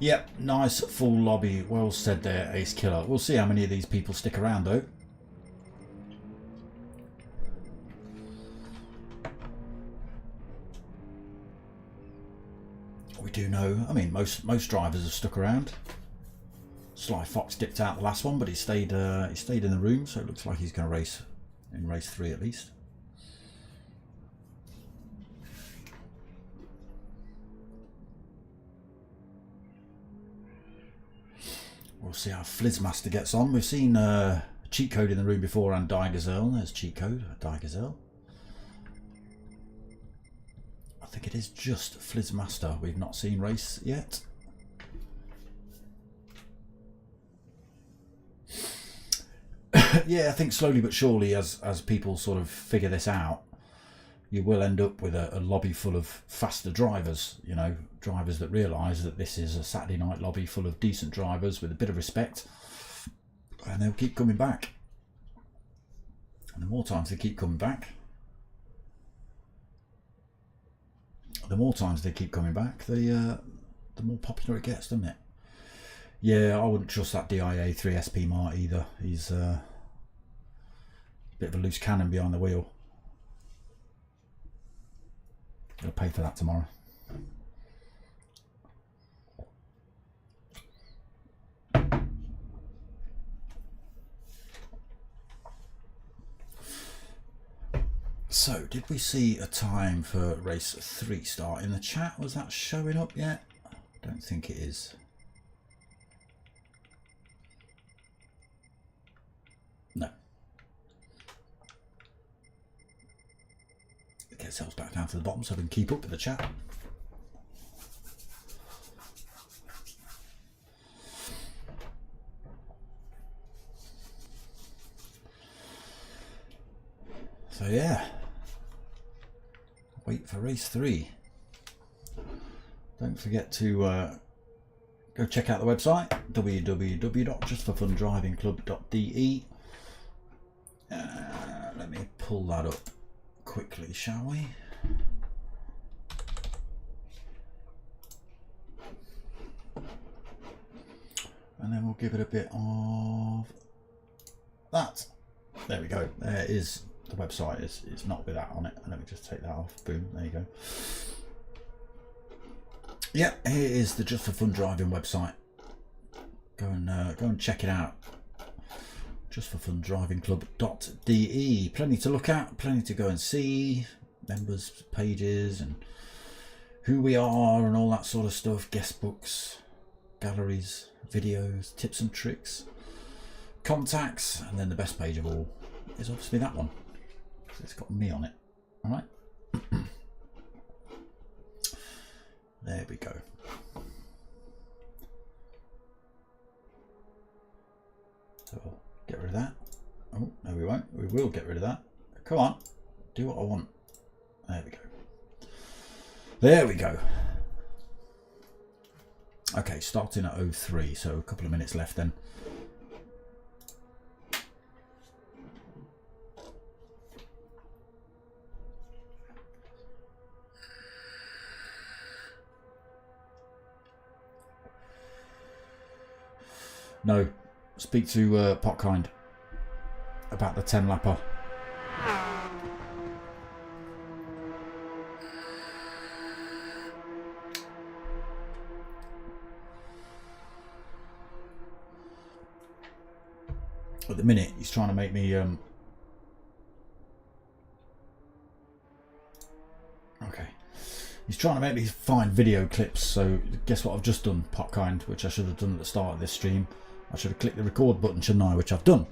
Yep, nice full lobby. Well said there, Ace Killer. We'll see how many of these people stick around though. We do know, I mean, most drivers have stuck around. Sly Fox dipped out the last one, but he stayed in the room, so it looks like he's going to race in race 3 at least. We'll see how Flizzmaster gets on. We've seen Cheat Code in the room before and Die Gazelle. There's Cheat Code, Die Gazelle. I think it is just Flizzmaster we've not seen race yet. Yeah, I think slowly but surely as people sort of figure this out, you will end up with a lobby full of faster drivers, you know, drivers that realise that this is a Saturday night lobby full of decent drivers with a bit of respect, and they'll keep coming back. And the more times they keep coming back, the more popular it gets, doesn't it? Yeah, I wouldn't trust that DIA 3SP Mart either. He's a bit of a loose cannon behind the wheel. I'll pay for that tomorrow. So, did we see a time for race 3 start in the chat? Was that showing up yet? I don't think it is. No. Get ourselves back down to the bottom so we can keep up with the chat. So yeah, wait for race 3. Don't forget to go check out the website www.just4fundrivingclub.de. Let me pull that up quickly, shall we? And then we'll give it a bit of that. There we go. There is the website. It's not with that on it. Let me just take that off. Boom. There you go. Yeah, here is the Just for Fun Driving website. Go and check it out. Just4FunDrivingClub.de. Plenty to look at, plenty to go and see. Members pages and who we are and all that sort of stuff. Guest books, galleries, videos, tips and tricks, contacts, and then the best page of all is obviously that one. So it's got me on it. All right. There we go. So I'll get rid of that. Oh, no we won't. We will get rid of that. Come on. Do what I want. There we go. There we go. Okay, starting at 03, so a couple of minutes left then. No, speak to Potkind about the 10 lapper. At the minute, he's trying to make me. Okay. He's trying to make me find video clips. So guess what I've just done, Potkind, which I should have done at the start of this stream. I should have clicked the record button, shouldn't I? Which I've done.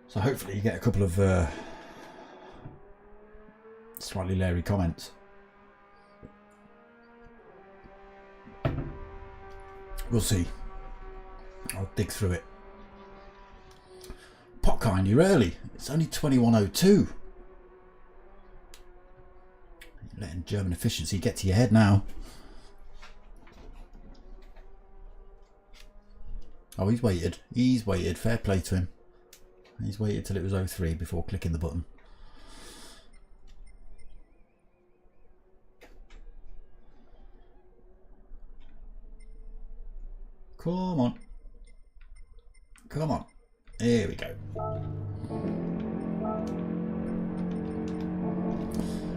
So hopefully you get a couple of slightly leery comments. We'll see. I'll dig through it. Potkind, you're early. It's only 21:02. Letting German efficiency get to your head now. Oh, he's waited. He's waited. Fair play to him. He's waited till it was 03 before clicking the button. Come on. Come on. Here we go.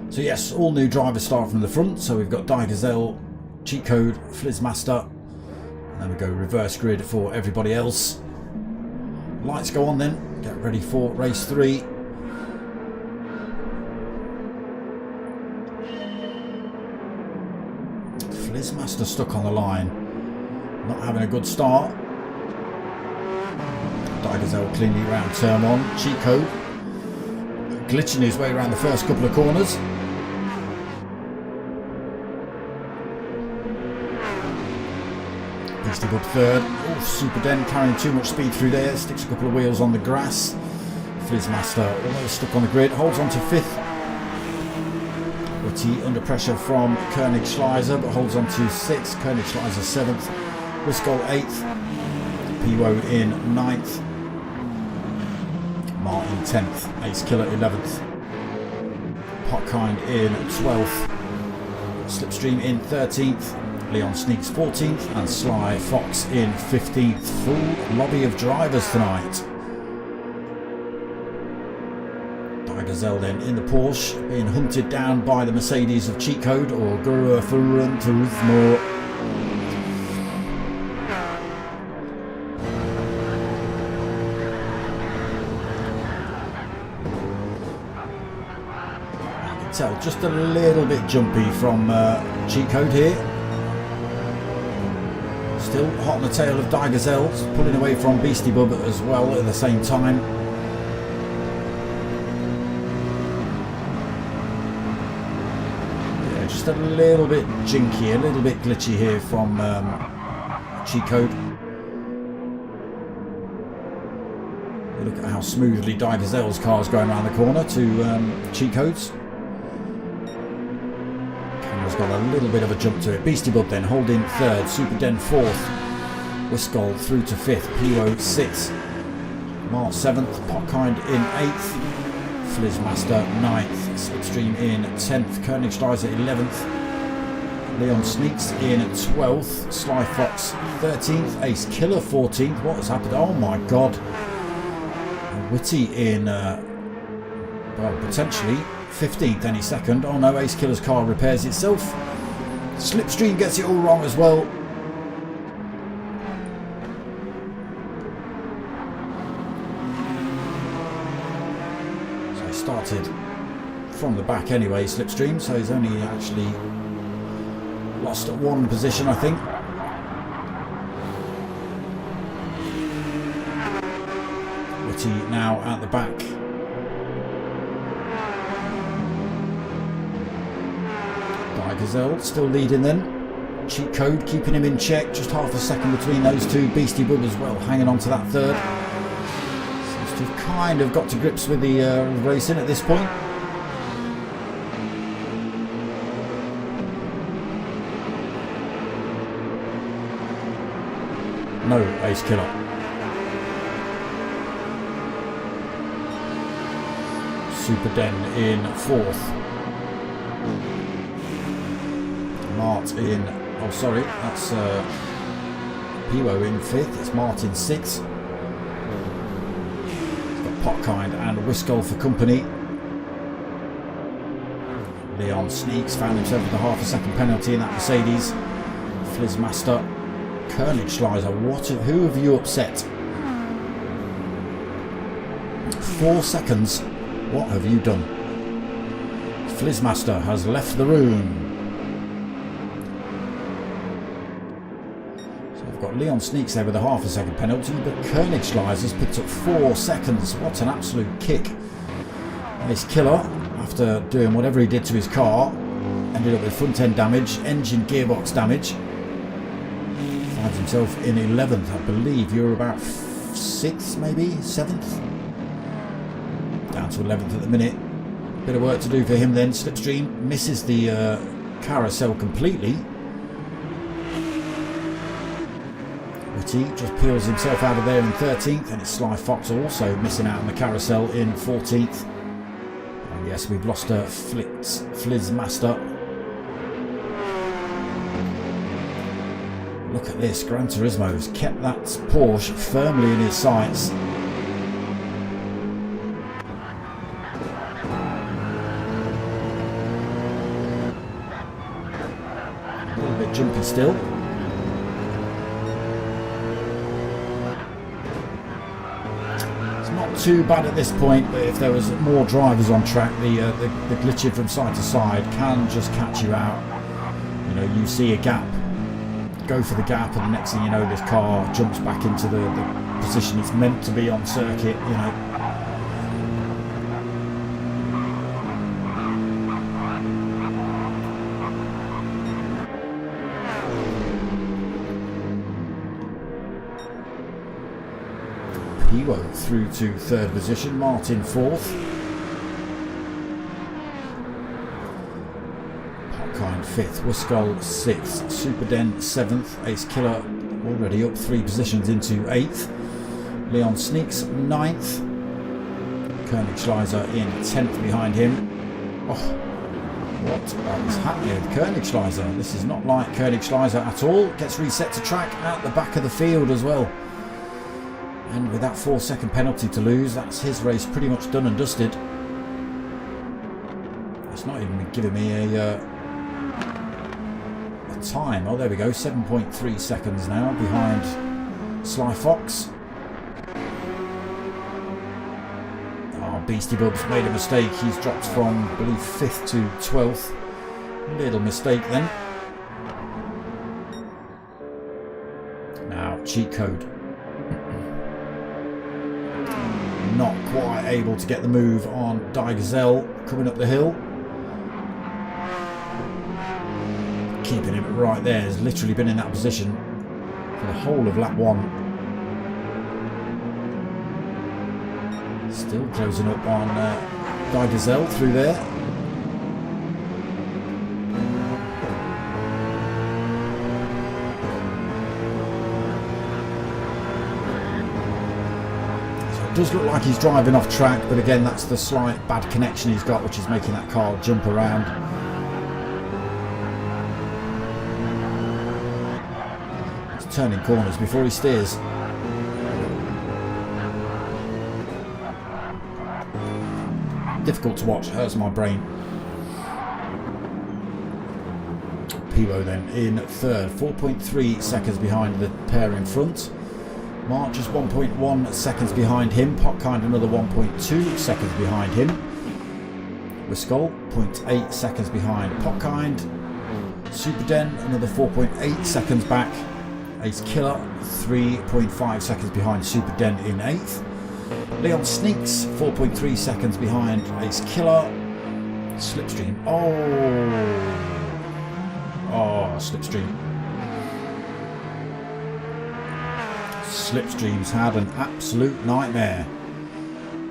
So yes, all new drivers start from the front. So we've got Digazelle, cheat code, Flizzmaster. And then we go reverse grid for everybody else. Lights go on then. Get ready for race 3. Flizzmaster stuck on the line. Not having a good start. Digazelle cleanly around turn 1. Cheat code. Glitching his way around the first couple of corners. Beastie Bud third. Oh, Super Den carrying too much speed through there. Sticks a couple of wheels on the grass. Flizzmaster almost stuck on the grid. Holds on to 5th. Witty under pressure from Koenigsschleiser, but holds on to 6th. Koenigsschleiser 7th. Wiskol 8th. Piwo in 9th. Martin 10th. Ace Killer 11th. Potkind in 12th. Slipstream in 13th. Leon Sneaks 14th and Sly Fox in 15th. Full lobby of drivers tonight. Digazelle then in the Porsche, being hunted down by the Mercedes of Cheat Code or Guru Furuthmo. You can tell just a little bit jumpy from Cheat Code here. Still hot on the tail of Digazelle, pulling away from Beastie Bub as well at the same time. Yeah, just a little bit jinky, a little bit glitchy here from Cheat Code. Look at how smoothly Digazelle's car is going around the corner to Cheat Code's. Has got a little bit of a jump to it. Beastie Bub then holding 3rd, Super Den 4th, Wiskol through to 5th, Piwo 6th, Mark 7th, Potkind in 8th, Flizzmaster 9th, Slipstream in 10th, Koenigsschleiser 11th, Leon Sneaks in 12th, Sly Fox 13th, Ace Killer 14th. What has happened? Oh my god. Witty in, well, potentially 15th any second. Oh no, Ace Killer's car repairs itself. Slipstream gets it all wrong as well. So he started from the back anyway, Slipstream, so he's only actually lost at one position, I think. Witty now at the back. Gazelle still leading then. Cheat Code keeping him in check, just half a second between those two. Beastie Bub as well hanging on to that third. Seems to have kind of got to grips with the racing at this point. No, Ace Killer. Super Den in 4th. Mart in, oh sorry, that's Piwo in 5th, it's Martin 6th. Got Potkind and Whiskull for company. Leon Sneaks found himself with a half a second penalty in that Mercedes. Flizzmaster, Koenigschleiser, who have you upset? 4 seconds, what have you done? Flizzmaster has left the room. Leon Sneaks there with a half a second penalty, but Koenigschleiser's picked up 4 seconds. What an absolute kick. Ace Killer, after doing whatever he did to his car, ended up with front end damage, engine gearbox damage. Finds himself in 11th, I believe. You're about 6th, maybe 7th. Down to 11th at the minute. Bit of work to do for him then. Slipstream misses the carousel completely. Just peels himself out of there in 13th, and it's Sly Fox also missing out on the carousel in 14th. And yes, we've lost a Flizzmaster. Look at this, Gran Turismo's kept that Porsche firmly in his sights. A little bit jumpy still. Too bad at this point, but if there was more drivers on track, the glitching from side to side can just catch you out. You know, you see a gap, go for the gap, and the next thing you know, this car jumps back into the position it's meant to be on circuit. You know. Through to 3rd position, Martin 4th. Potkind 5th, Whiskull 6th, Super Den 7th, Ace Killer already up 3 positions into 8th. Leon Sneaks 9th. Koenigschleiser in 10th behind him. Oh, what is happening with Koenigschleiser? This is not like Koenigschleiser at all. Gets reset to track at the back of the field as well. And with that 4 second penalty to lose, that's his race pretty much done and dusted. It's not even giving me a time. Oh, there we go, 7.3 seconds now behind Sly Fox. Oh, Beastie Bub's made a mistake. He's dropped from, I believe, 5th to 12th. Little mistake then. Now, cheat code. Not quite able to get the move on Gazelle coming up the hill. Keeping him right there. Has literally been in that position for the whole of lap 1. Still closing up on Gazelle through there. Does look like he's driving off track, but again, that's the slight bad connection he's got, which is making that car jump around. turning corners before he steers. Difficult to watch, hurts my brain. Pivo then in third, 4.3 seconds behind the pair in front. Mark just 1.1 seconds behind him. Potkind another 1.2 seconds behind him. Wiscol 0.8 seconds behind Potkind. Superden another 4.8 seconds back. Ace Killer 3.5 seconds behind Superden in 8th. Leon Sneaks 4.3 seconds behind Ace Killer. Slipstream, Slipstream. Slipstream's had an absolute nightmare,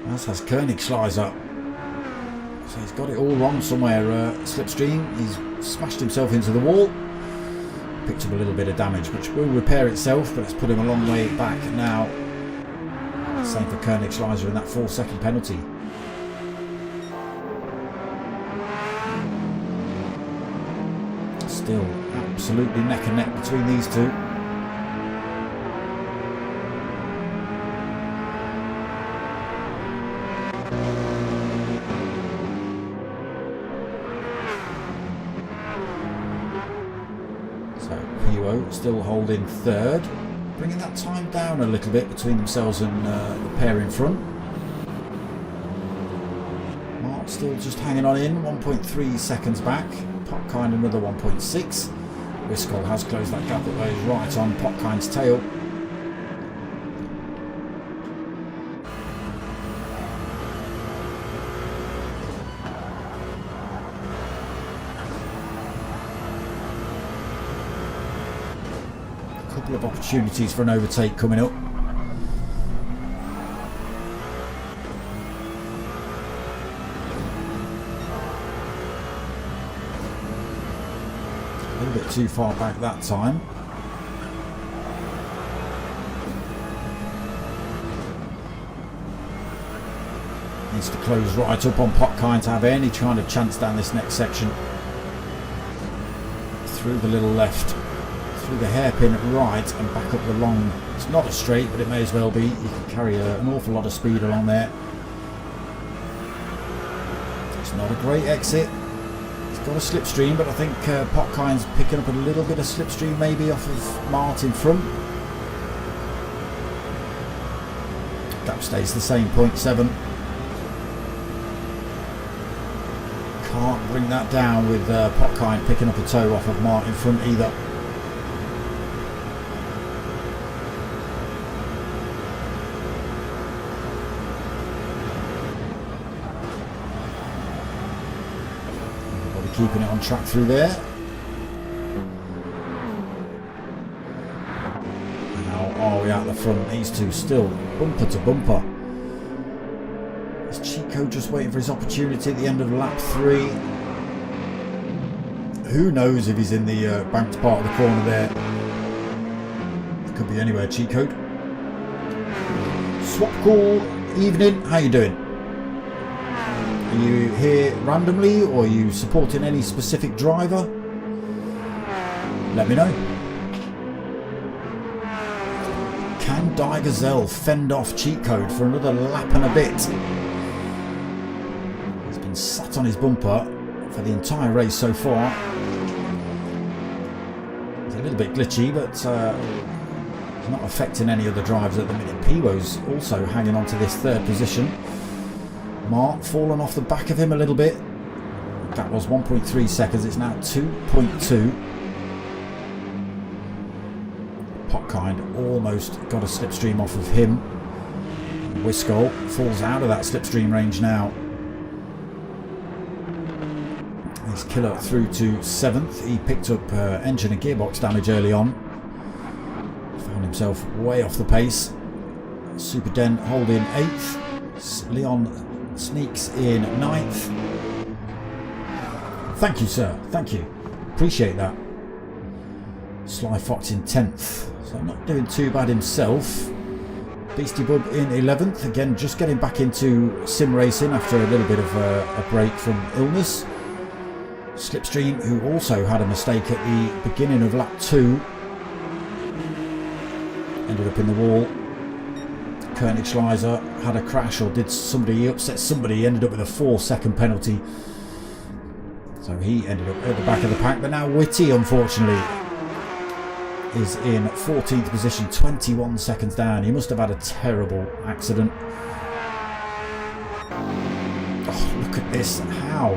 as has Koenigschleiser. So he's got it all wrong somewhere, Slipstream. He's smashed himself into the wall, picked up a little bit of damage which will repair itself, but it's put him a long way back now. Same for Koenigschleiser in that 4-second penalty. Still absolutely neck and neck between these two. So Pivo still holding third, bringing that time down a little bit between themselves and the pair in front. Mark still just hanging on in, 1.3 seconds back. Potkind another 1.6. Wiscol has closed that gap that lays right on Potkind's tail. A couple of opportunities for an overtake coming up. A little bit too far back that time. Needs to close right up on Potkind to have any kind of chance down this next section. Through the little left, through the hairpin right and back up the long. It's not a straight, but it may as well be. You can carry an awful lot of speed along there. It's not a great exit. Got a slipstream, but I think Potkind's picking up a little bit of slipstream maybe off of Mart in front. Gap stays the same, 0.7. Can't bring that down with Potkind picking up a toe off of Mart in front either. Keeping it on track through there. Now are we out the front? These two still bumper to bumper. Is Chico just waiting for his opportunity at the end of lap 3? Who knows if he's in the banked part of the corner there. It could be anywhere, Chico. Swap call, evening, how you doing? Are you here randomly, or are you supporting any specific driver? Let me know. Can Gazelle fend off Cheat Code for another lap and a bit? He's been sat on his bumper for the entire race so far. It's a little bit glitchy, but it's not affecting any other drivers at the minute. Pivo's also hanging on to this third position. Mark fallen off the back of him a little bit. That was 1.3 seconds. It's now 2.2. Potkind almost got a slipstream off of him. Wiscol falls out of that slipstream range now. He's Killer through to 7th. He picked up engine and gearbox damage early on. Found himself way off the pace. Superden holding 8th. Leon Sneaks in 9th. Thank you, sir. Thank you. Appreciate that. Sly Fox in 10th. So not doing too bad himself. Beastie Bub in 11th. Again, just getting back into sim racing after a little bit of a break from illness. Slipstream, who also had a mistake at the beginning of lap 2. ended up in the wall. Koenigsschleiser had a crash, or did somebody, he upset somebody, he ended up with a 4-second penalty. So he ended up at the back of the pack. But now Whitty, unfortunately, is in 14th position, 21 seconds down. He must have had a terrible accident. Oh, look at this. How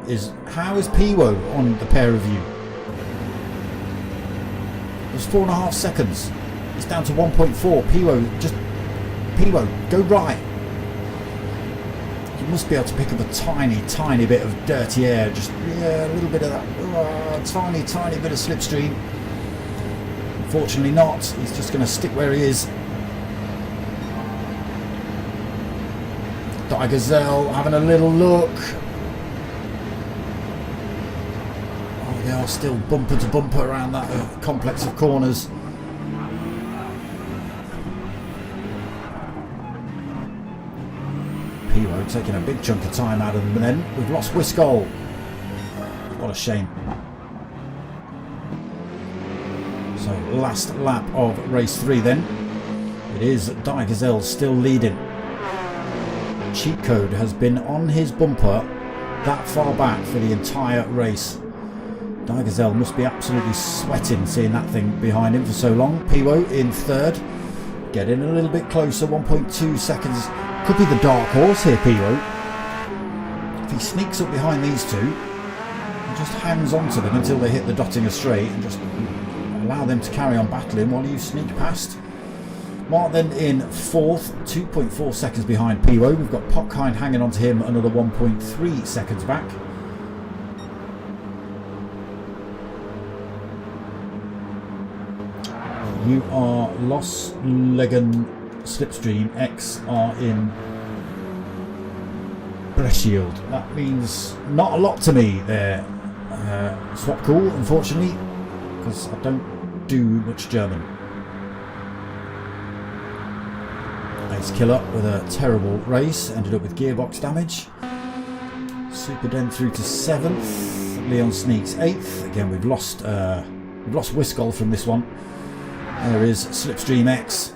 is Piwo on the pair of you? It was 4.5 seconds. It's down to 1.4. Piwo, go right. You must be able to pick up a tiny bit of dirty air. Just, yeah, a little bit of that. Tiny bit of slipstream. Unfortunately not. He's just going to stick where he is. Gazelle having a little look. Oh, they are still bumper to bumper around that complex of corners. Piwo taking a big chunk of time out of them, and then we've lost Wiscol. What a shame. So last lap of race 3 then. It is Gazelle still leading. Cheat code has been on his bumper that far back for the entire race. Gazelle must be absolutely sweating seeing that thing behind him for so long. Piwo in 3rd, getting a little bit closer, 1.2 seconds. Could be the dark horse here, Piwo. If he sneaks up behind these two and just hangs on to them until they hit the Dottinger straight and just allow them to carry on battling while you sneak past. Martin in 4th, 2.4 seconds behind Piwo. We've got Pockhind hanging on to him, another 1.3 seconds back. You are Loslegen Slipstream X are in Breschild. That means not a lot to me there. Swap cool, unfortunately, because I don't do much German. Ace Killer with a terrible race, ended up with gearbox damage. Super Den through to 7th. Leon Sneaks 8th. Again, we've lost Wiscol from this one. There is Slipstream X.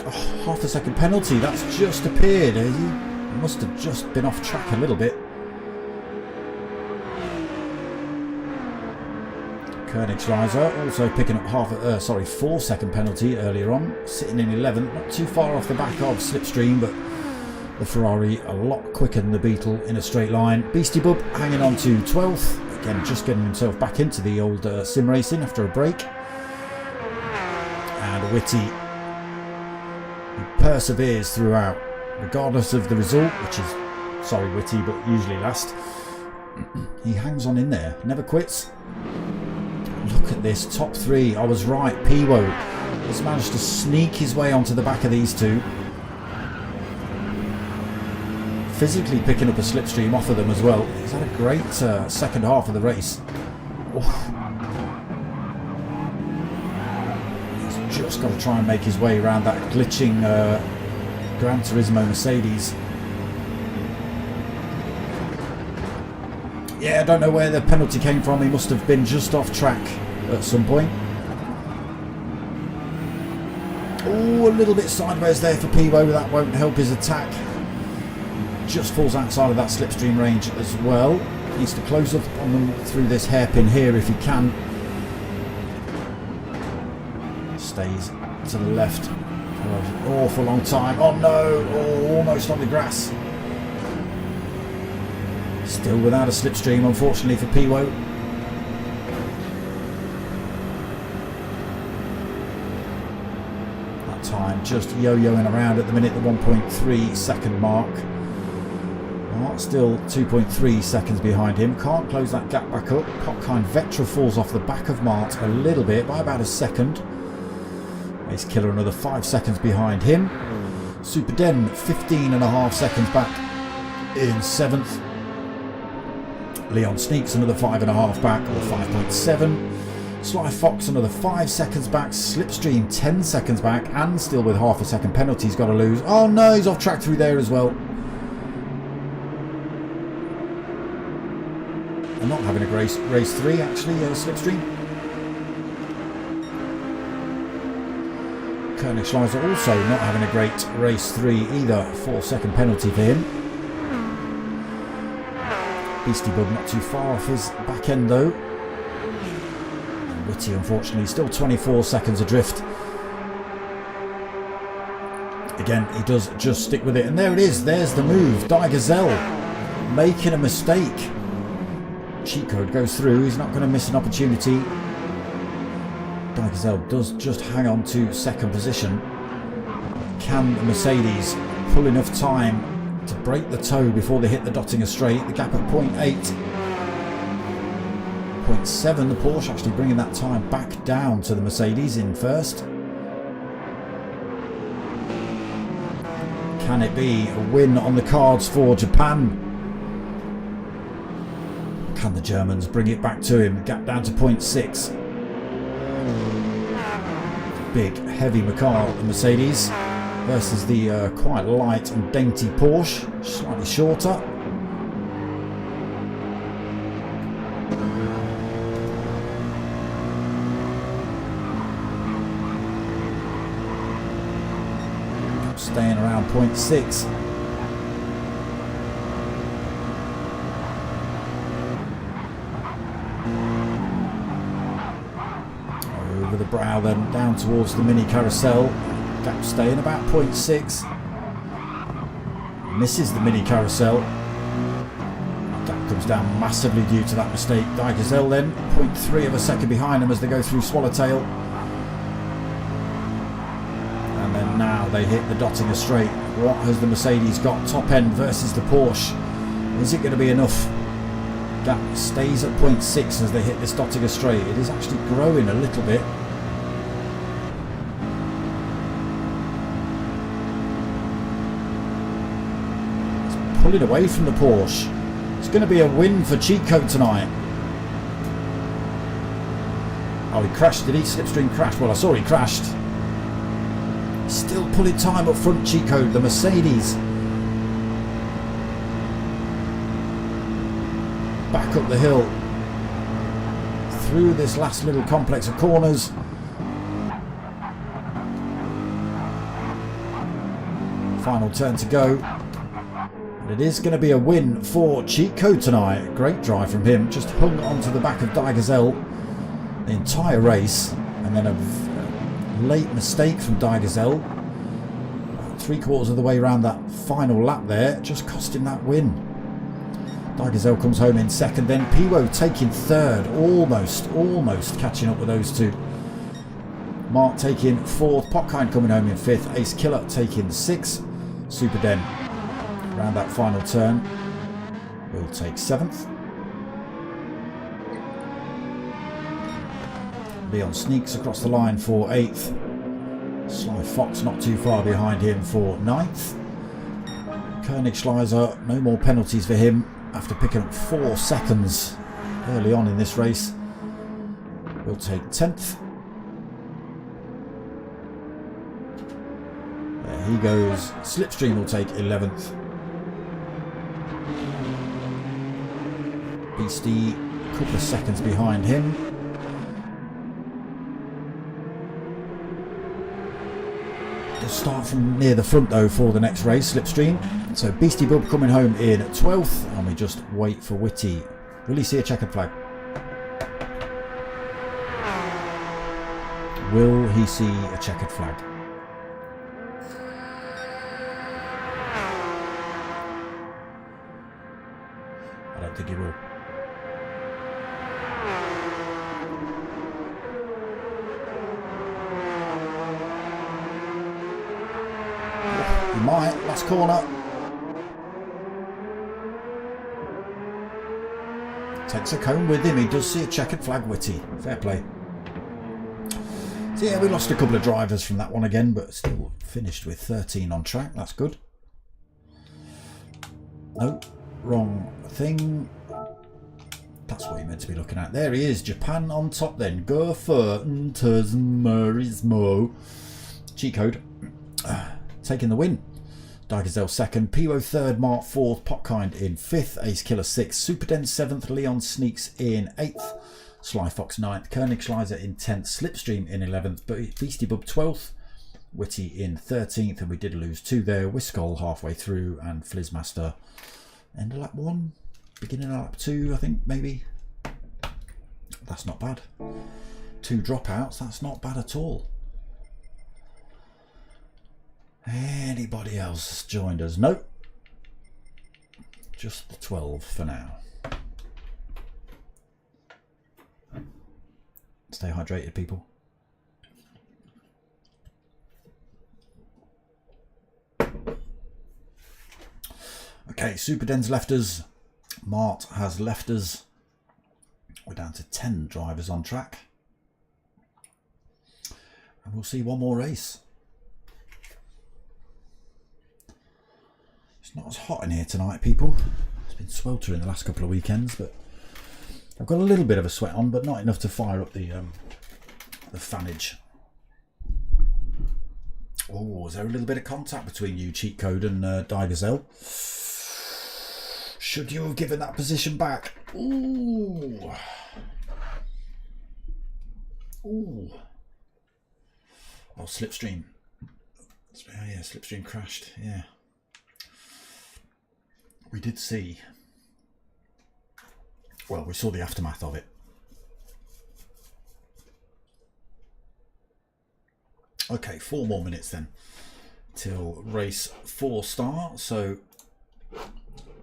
Oh, half a second penalty. That's just appeared. He must have just been off track a little bit. Koenigsschleiser also picking up 4-second penalty earlier on, sitting in 11th, not too far off the back of Slipstream, but the Ferrari a lot quicker than the Beetle in a straight line. Beastie Bub hanging on to 12th, again just getting himself back into the old sim racing after a break. And Whitty, he perseveres throughout, regardless of the result, which is, sorry Whitty, but usually last. He hangs on in there, never quits. Look at this, top 3. I was right. Piwo has managed to sneak his way onto the back of these two. Physically picking up a slipstream off of them as well. He's had a great second half of the race. Oh. He's just got to try and make his way around that glitching Gran Turismo Mercedes. Yeah, I don't know where the penalty came from. He must have been just off track at some point. Oh, a little bit sideways there for Piwo. That won't help his attack. Just falls outside of that slipstream range as well. Needs to close up on them through this hairpin here if he can. Stays to the left for an awful long time. Oh no, oh, almost on the grass. Still without a slipstream, unfortunately for Piwo. That time just yo-yoing around at the minute, the 1.3 second mark. Still 2.3 seconds behind him. Can't close that gap back up. Pockhind Vectra falls off the back of Mart a little bit by about a second. Ace Killer another 5 seconds behind him. Super Den 15.5 seconds back in 7th. Leon Sneaks another 5.5 back, or 5.7. Sly Fox another 5 seconds back. Slipstream 10 seconds back, and still with half a second penalty he's got to lose. Oh no, he's off track through there as well. And not having a race 3 actually, Slipstream. Koenigsschleiser also not having a great race 3 either. 4-second penalty for him. Beastie Bub not too far off his back end though. And Whitty unfortunately still 24 seconds adrift. Again, he does just stick with it, and there it is. There's the move. Die Gazelle making a mistake. Cheat code goes through. He's not going to miss an opportunity. Die Gazelle does just hang on to second position. Can the Mercedes pull enough time to break the toe before they hit the Dottinger straight? The gap at 0.8. 0.7. The Porsche actually bringing that time back down to the Mercedes in first. Can it be a win on the cards for Japan? Can the Germans bring it back to him? Gap down to 0.6. Big, heavy Macar, the Mercedes, versus the quite light and dainty Porsche, slightly shorter. Staying around 0.6. Over the brow then, down towards the mini carousel. Gap staying about 0.6. Misses the mini carousel. Gap comes down massively due to that mistake. Die Gazelle then, 0.3 of a second behind them as they go through Swallowtail. And then now they hit the Dottinger straight. What has the Mercedes got? Top end versus the Porsche. Is it going to be enough? Gap stays at 0.6 as they hit this Dottinger straight. It is actually growing a little bit. It's pulling away from the Porsche. It's going to be a win for Cheat Code tonight. Oh, he crashed. Did he? Slipstream crashed. Well, I saw he crashed. Still pulling time up front, Cheat Code, the Mercedes. Back up the hill. Through this last little complex of corners. Final turn to go. And it is going to be a win for Cheat Code tonight. Great drive from him. Just hung onto the back of Die Gazelle the entire race. And then a late mistake from Die Gazelle. 3/4 of the way around that final lap there, just cost him that win. Die Gazelle comes home in second, then Piwo taking third, almost catching up with those two. Mark taking fourth, Potkind coming home in fifth, Ace Killer taking sixth, Super Den around that final turn will take seventh. Leon sneaks across the line for 8th. Sly Fox not too far behind him for 9th. Koenigsschleiser, no more penalties for him after picking up 4 seconds early on in this race. Will take 10th. There he goes. Slipstream will take 11th. Beastie a couple of seconds behind him. Start from near the front though for the next race, Slipstream. So Beastie Bub coming home in 12th, and we just wait for Whitty. Will he see a checkered flag? Will he see a checkered flag? I don't think he will. He might. Last corner. Takes a cone with him. He does see a checkered flag, Whitty. Fair play. So yeah, we lost a couple of drivers from that one again, but still finished with 13 on track. That's good. No, wrong thing. That's what you're meant to be looking at. There he is. Japan on top then. Go for Turismo. Cheat code. Taking the win. Die Gazelle second, Piwo third, Mark fourth, Potkind in fifth, Ace Killer sixth, Super Den seventh, Leon Sneaks in eighth, Sly Fox ninth, Koenigsschleiser in 10th, Slipstream in 11th, Beastie Bub 12th, Witty in 13th, and we did lose 2 there. Whiskull halfway through, and Flizzmaster end of lap 1, beginning of lap 2, I think, maybe. That's not bad. 2 dropouts, that's not bad at all. Anybody else joined us? Nope. Just the 12 for now. Stay hydrated, people. Okay, Super Den's left us. Mart has left us. We're down to 10 drivers on track. And we'll see one more race. It's not as hot in here tonight, people. It's been sweltering the last couple of weekends, but I've got a little bit of a sweat on, but not enough to fire up the fanage. Oh, is there a little bit of contact between you, Cheat Code, and Digazelle? Should you have given that position back? Ooh. Ooh. Oh, Slipstream. Oh, yeah, Slipstream crashed. Yeah. We did see. Well, we saw the aftermath of it. Okay, 4 more minutes then till race 4 starts. So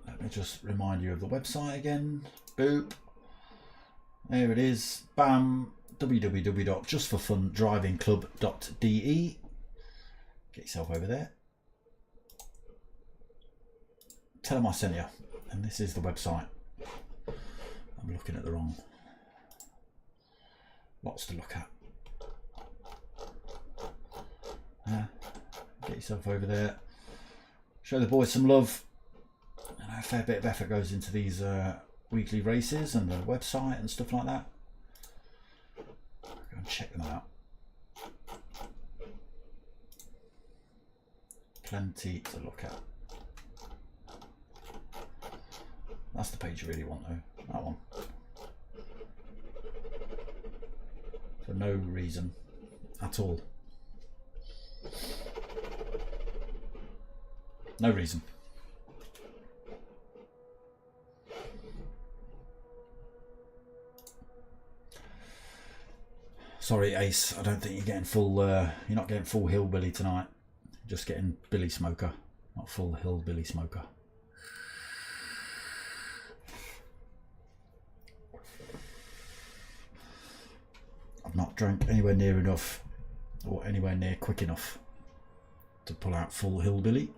let me just remind you of the website again. Boop. There it is. Bam. www.just4fundrivingclub.de. Get yourself over there. Tell them I sent you. And this is the website. I'm looking at the wrong. Lots to look at. Get yourself over there. Show the boys some love. And a fair bit of effort goes into these weekly races and the website and stuff like that. Go and check them out. Plenty to look at. That's the page you really want though, that one. For no reason at all. No reason. Sorry, Ace. I don't think you're getting full. You're not getting full hillbilly tonight. You're just getting Billy Smoker, not full hillbilly smoker. I've not drank anywhere near enough, or anywhere near quick enough, to pull out full hillbilly.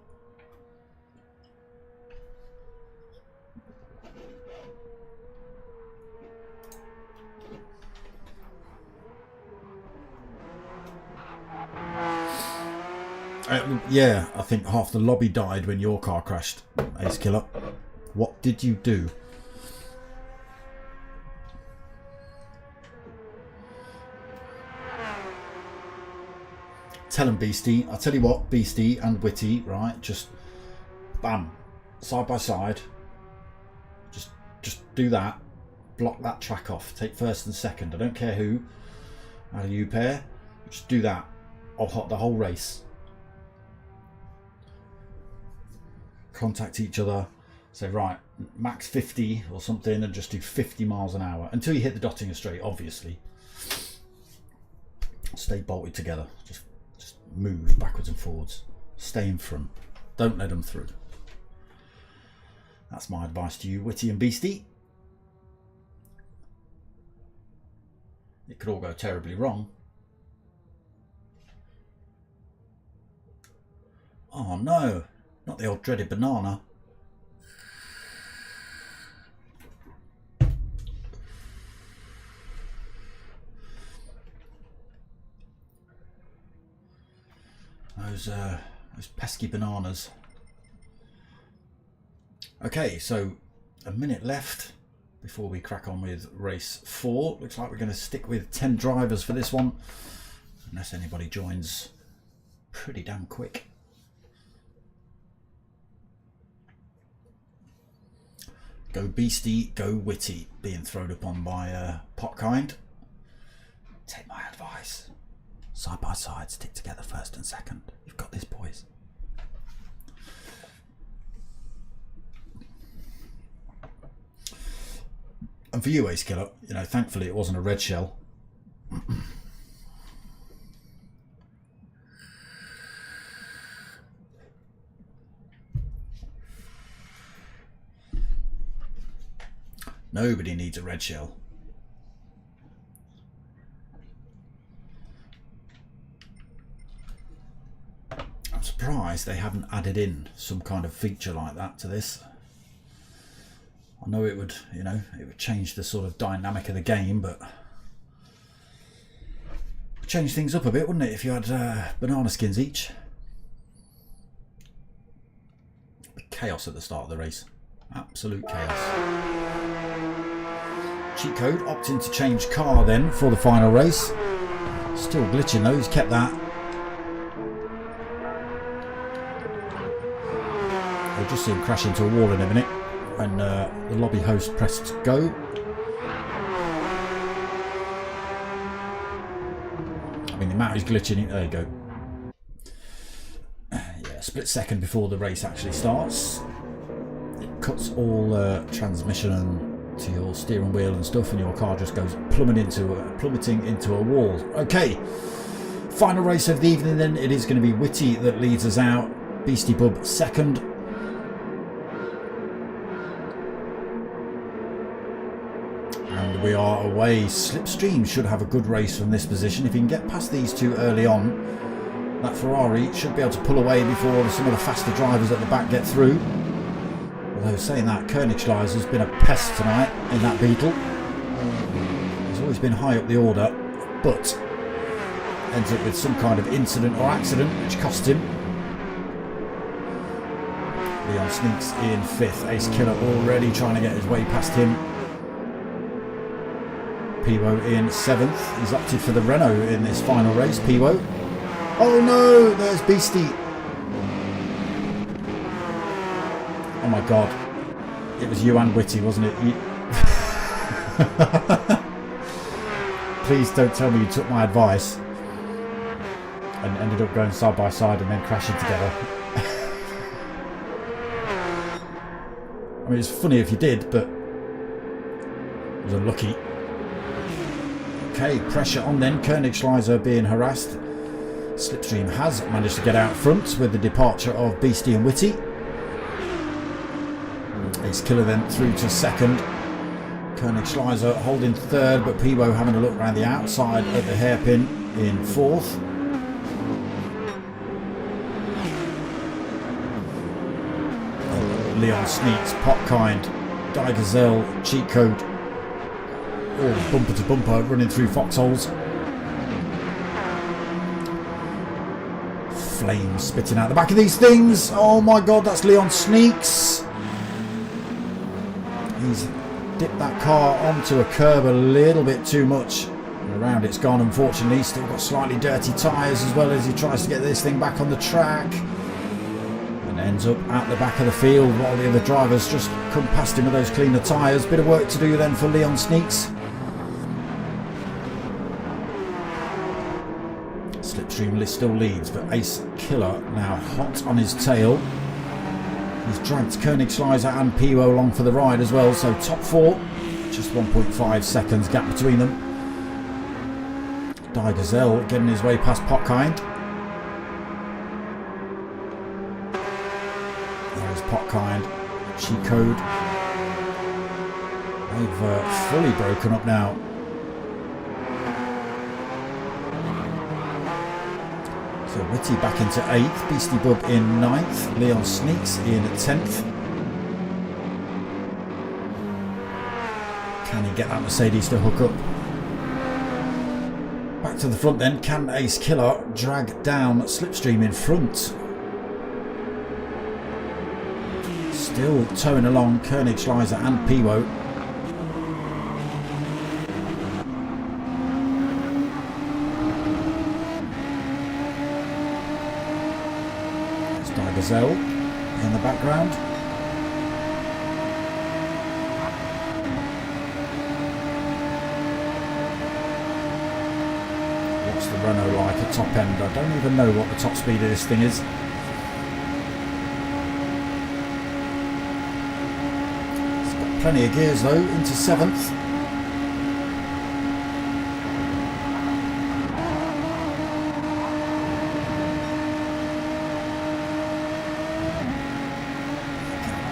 Yeah, I think half the lobby died when your car crashed, Ace Killer. What did you do? Tell him, Beastie. I'll tell you what, Beastie and Witty, right? Just bam, side by side. Just do that. Block that track off. Take first and second. I don't care who. Out of you pair. Just do that. I'll hot the whole race. Contact each other. Say, right, max 50 or something, and just do 50 miles an hour until you hit the Dottinger Straight, obviously. Stay bolted together. Just move backwards and forwards. Stay in front. Don't let them through. That's my advice to you, Witty and Beastie. It could all go terribly wrong. Oh no, not the old dreaded banana. Those pesky bananas. Okay, so a minute left before we crack on with race 4. Looks like we're going to stick with 10 drivers for this one, unless anybody joins pretty damn quick. Go Beastie, go Witty, being thrown upon by Potkind. Take my advice. Side by side, stick together first and second. You've got this, boys. And for you, Ace Killer, you know, thankfully it wasn't a red shell. Nobody needs a red shell. I'm surprised they haven't added in some kind of feature like that to this. I know it would, you know, it would change the sort of dynamic of the game, but change things up a bit, wouldn't it, if you had banana skins each? Chaos at the start of the race. Absolute chaos. Cheat code, opting to change car then for the final race. Still glitching though, he's kept that. We'll just see him crash into a wall in a minute when the lobby host pressed go. I mean, the amount he's glitching, there you go. Yeah, split second before the race actually starts. It cuts all transmission to your steering wheel and stuff, and your car just goes plummeting into a wall. Okay, final race of the evening then. It is going to be Witty that leads us out. Beastie Bub second. And we are away. Slipstream should have a good race from this position. If he can get past these two early on, that Ferrari should be able to pull away before some of the faster drivers at the back get through. Although saying that, Koenigschleiser's been a pest tonight in that Beetle. He's always been high up the order, but ends up with some kind of incident or accident which cost him. Leon sneaks in 5th. Ace Killer already trying to get his way past him. Piwo in 7th. He's opted for the Renault in this final race. Piwo. Oh no, there's Beastie. Oh my god. It was you and Witty, wasn't it? Please don't tell me you took my advice and ended up going side by side and then crashing together. I mean, it's funny if you did, but it was unlucky. Okay, pressure on then. Koenigschleiser being harassed. Slipstream has managed to get out front with the departure of Beastie and Witty. Ace Killer then through to second. Koenigschleiser holding third, but Piwo having a look around the outside at the hairpin in 4th. Leon sneaks, Popkind, Digazelle, Cheat Code, all bumper to bumper running through foxholes. Flames spitting out the back of these things. Oh my god, that's Leon Sneaks. He's dipped that car onto a curb a little bit too much. Around it's gone, unfortunately. He's still got slightly dirty tyres as well as he tries to get this thing back on the track. And ends up at the back of the field while the other drivers just come past him with those cleaner tyres. Bit of work to do then for Leon Sneaks. Slipstream still leads, but Ace Killer now hot on his tail. He's dragged Koenigschleiser and Piwo along for the ride as well, so top 4, just 1.5 seconds gap between them. Digazelle getting his way past Popkind. There's Popkind, Cheat Code. They've fully broken up now. So Witty back into 8th, Beastie Bub in 9th, Leon Sneaks in 10th. Can he get that Mercedes to hook up? Back to the front then, can Ace Killer drag down Slipstream in front? Still towing along Koenigschleiser and Piwo. Digazelle in the background. What's the Renault like at top end? I don't even know what the top speed of this thing is. It's got plenty of gears though, into 7th.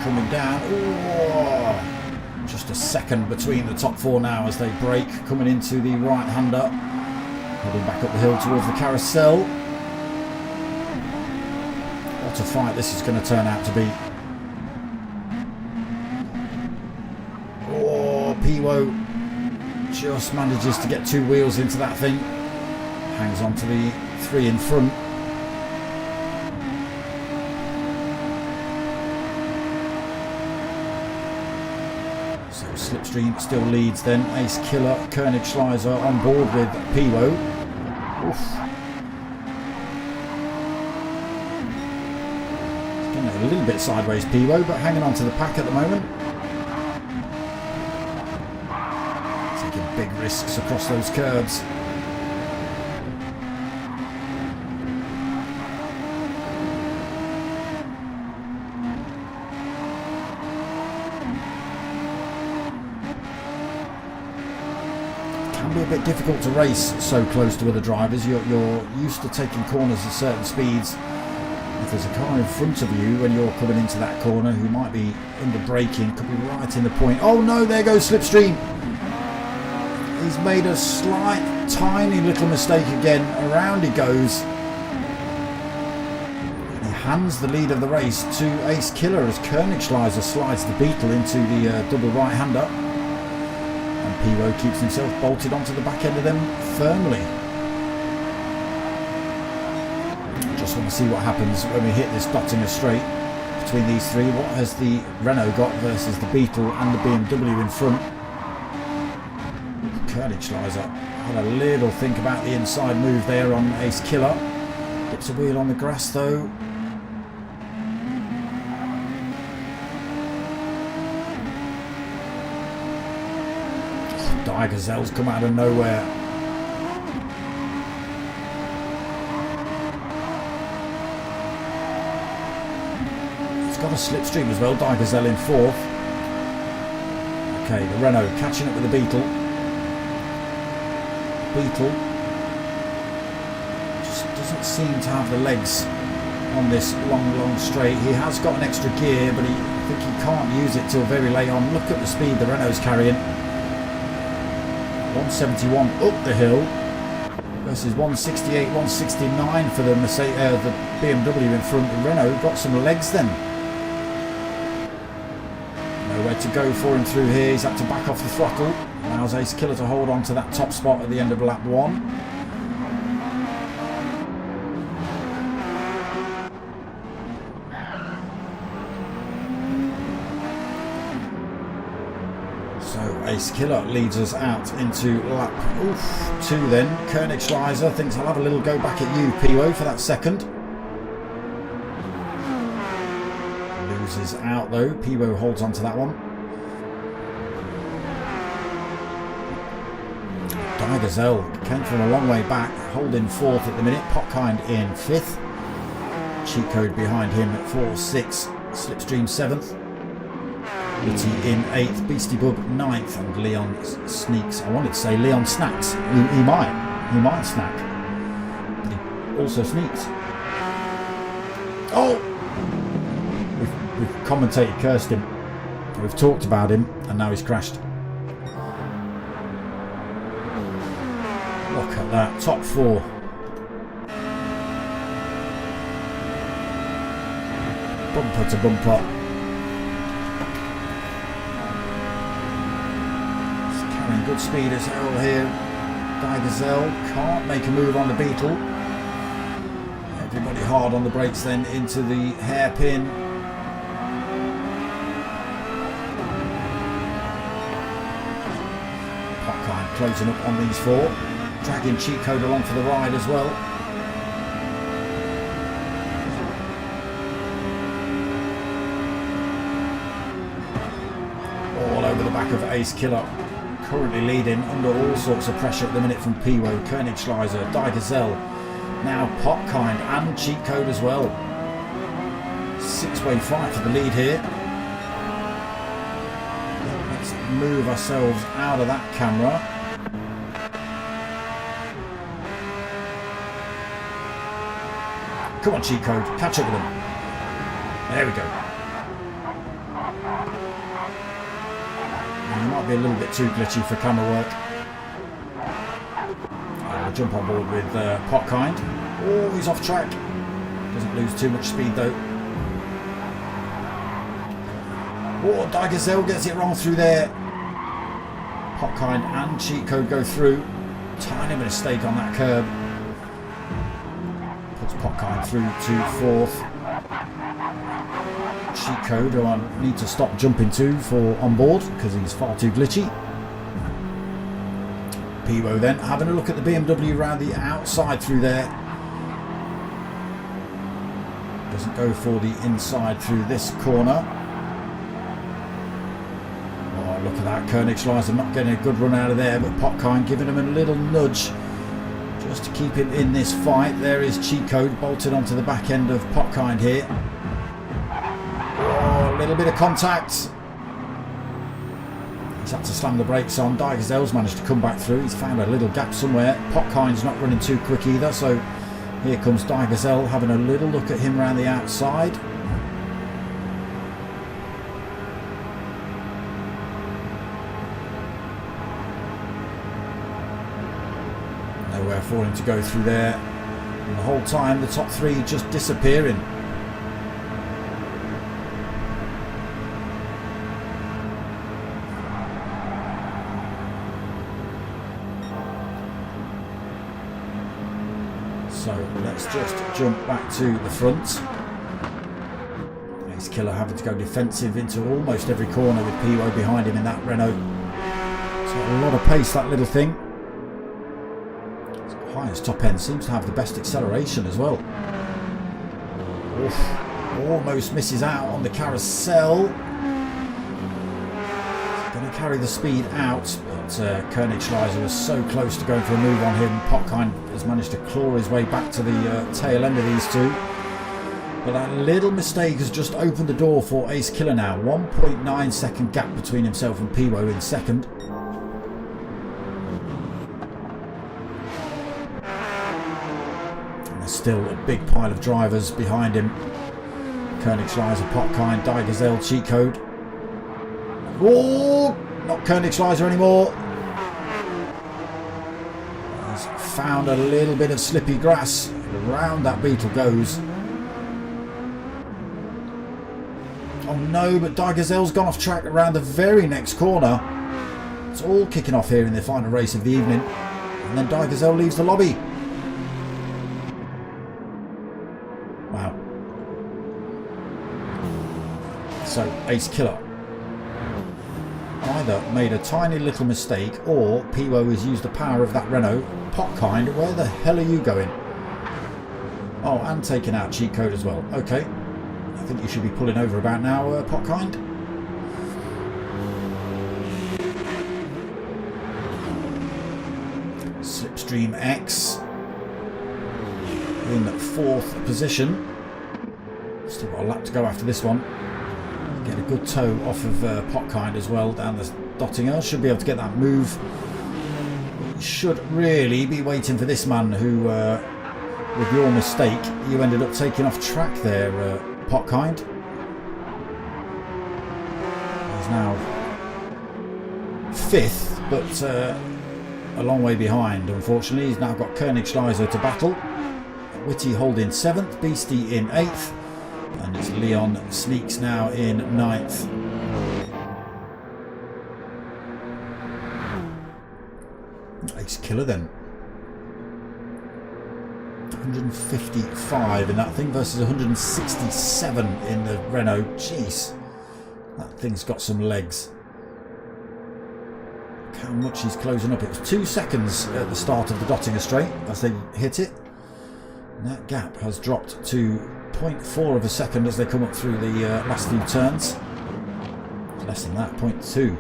Coming down. Ooh. Just a second between the top 4 now as they brake, coming into the right-hander, heading back up the hill towards the carousel. What a fight this is going to turn out to be. Oh, Piwo just manages to get 2 wheels into that thing, hangs on to the 3 in front. Slipstream still leads then. Ace Killer, Koenigschleiser on board with Piwo. Oof. It's getting a little bit sideways, Piwo, but hanging on to the pack at the moment. Taking big risks across those curbs. Be a bit difficult to race so close to other drivers. You're used to taking corners at certain speeds. If there's a car in front of you when you're coming into that corner who might be under braking, could be right in the point. Oh no, there goes Slipstream. He's made a slight, tiny little mistake again. Around he goes. And he hands the lead of the race to Ace Killer as Koenigschleiser slides the Beetle into the double right-hander. Piwo keeps himself bolted onto the back end of them firmly. Just want to see what happens when we hit this Dottinger straight between these 3. What has the Renault got versus the Beetle and the BMW in front? Koenigschleiser had a little think about the inside move there on Ace Killer. Gets a wheel on the grass though. Gazelle's come out of nowhere. It's got a slipstream as well. Gazelle in 4th. Okay, the Renault catching up with the Beetle. Beetle just doesn't seem to have the legs on this long straight. He has got an extra gear, but I think he can't use it till very late on. Look at the speed the Renault's carrying. 171 up the hill versus 168, 169 for the BMW in front. The Renault got some legs then. Nowhere to go for him through here. He's had to back off the throttle. Allows Ace Killer to hold on to that top spot at the end of lap 1. Ace Killer leads us out into lap 2 then. Koenigschleiser thinks I'll have a little go back at you, Piwo, for that second. Loses out though. Piwo holds on to that one. Gazelle came from a long way back, holding 4th at the minute. Potkind in 5th. Cheat Code behind him at 4-6. Slipstream 7th. Litty in 8th, Beastie Bug 9th, and Leon sneaks. I wanted to say Leon snacks. He might snack, but he also sneaks. Oh, we've commentated, cursed him. We've talked about him, and now he's crashed. Look at that, top 4. Bumper to bumper. Good speed as hell here. Gazelle can't make a move on the Beetle. Everybody hard on the brakes then into the hairpin. Potkind closing up on these 4. Dragging Cheat Code along for the ride as well. All over the back of Ace Killer. currently leading under all sorts of pressure at the minute from Piwo, Koenigschleiser, Die Gazelle, now Popkind and Cheat Code as well. 6-way fight for the lead here. Let's move ourselves out of that camera. Come on, Cheat Code, catch up with them. There we go. And he might be a little bit too glitchy for camera work. I'll jump on board with Popkind. Oh, he's off track. Doesn't lose too much speed though. Oh, Die Gazelle gets it wrong through there. Popkind and Cheat Code go through. Tiny mistake on that curb. Puts Popkind through to fourth. Cheat Code, who I need to stop jumping to for on board because he's far too glitchy. Piwo then having a look at the BMW around the outside through there. Doesn't go for the inside through this corner. Oh, look at that. Koenigschleiser not getting a good run out of there, but Popkind giving him a little nudge just to keep him in this fight. There is Cheat Code bolted onto the back end of Popkind here. Oh, a little bit of contact. He's had to slam the brakes on. Die Gazelle's managed to come back through. He's found a little gap somewhere. Popkind's not running too quick either, so here comes Die Gazelle having a little look at him around the outside. Nowhere for him to go through there. And the whole time the top three just disappearing. So let's just jump back to the front. Ace Killer having to go defensive into almost every corner with Piwo behind him in that Renault. It's got a lot of pace, that little thing. Its highest top end seems to have the best acceleration as well. Oof, almost misses out on the carousel. Going to carry the speed out, but Koenigschleiser was so close to going for a move on him. Popkind has managed to claw his way back to the tail end of these two. But that little mistake has just opened the door for Ace Killer now. 1.9 second gap between himself and Piwo in second. And there's still a big pile of drivers behind him. Koenigschleiser, Popkind, Die Gazelle, Cheat Code. Oh, not Koenigschleiser anymore. He's found a little bit of slippy grass. Around that Beetle goes. Oh no, but Die Gazelle's gone off track around the very next corner. It's all kicking off here in the final race of the evening. And then Die Gazelle leaves the lobby. Wow. So, Ace Killer either made a tiny little mistake, or Piwo has used the power of that Renault. Popkind, where the hell are you going? Oh, and taking out Cheat Code as well. Okay, I think you should be pulling over about now, Popkind. Slipstream X in fourth position. Still got a lap to go after this one. Get a good toe off of Popkind as well down the Dottinger. Should be able to get that move. Should really be waiting for this man who, with your mistake, you ended up taking off track there, Popkind. He's now fifth, but a long way behind, unfortunately. He's now got Koenigschleiser to battle. Whitty holding seventh, Beastie in eighth. And it's Leon Sneaks now in ninth. Ace Killer then. 155 in that thing versus 167 in the Renault. Jeez. That thing's got some legs. Look how much he's closing up. It was 2 seconds at the start of the Dottinger straight as they hit it. And that gap has dropped to 0.4 of a second as they come up through the last few turns. Less than that, 0.2.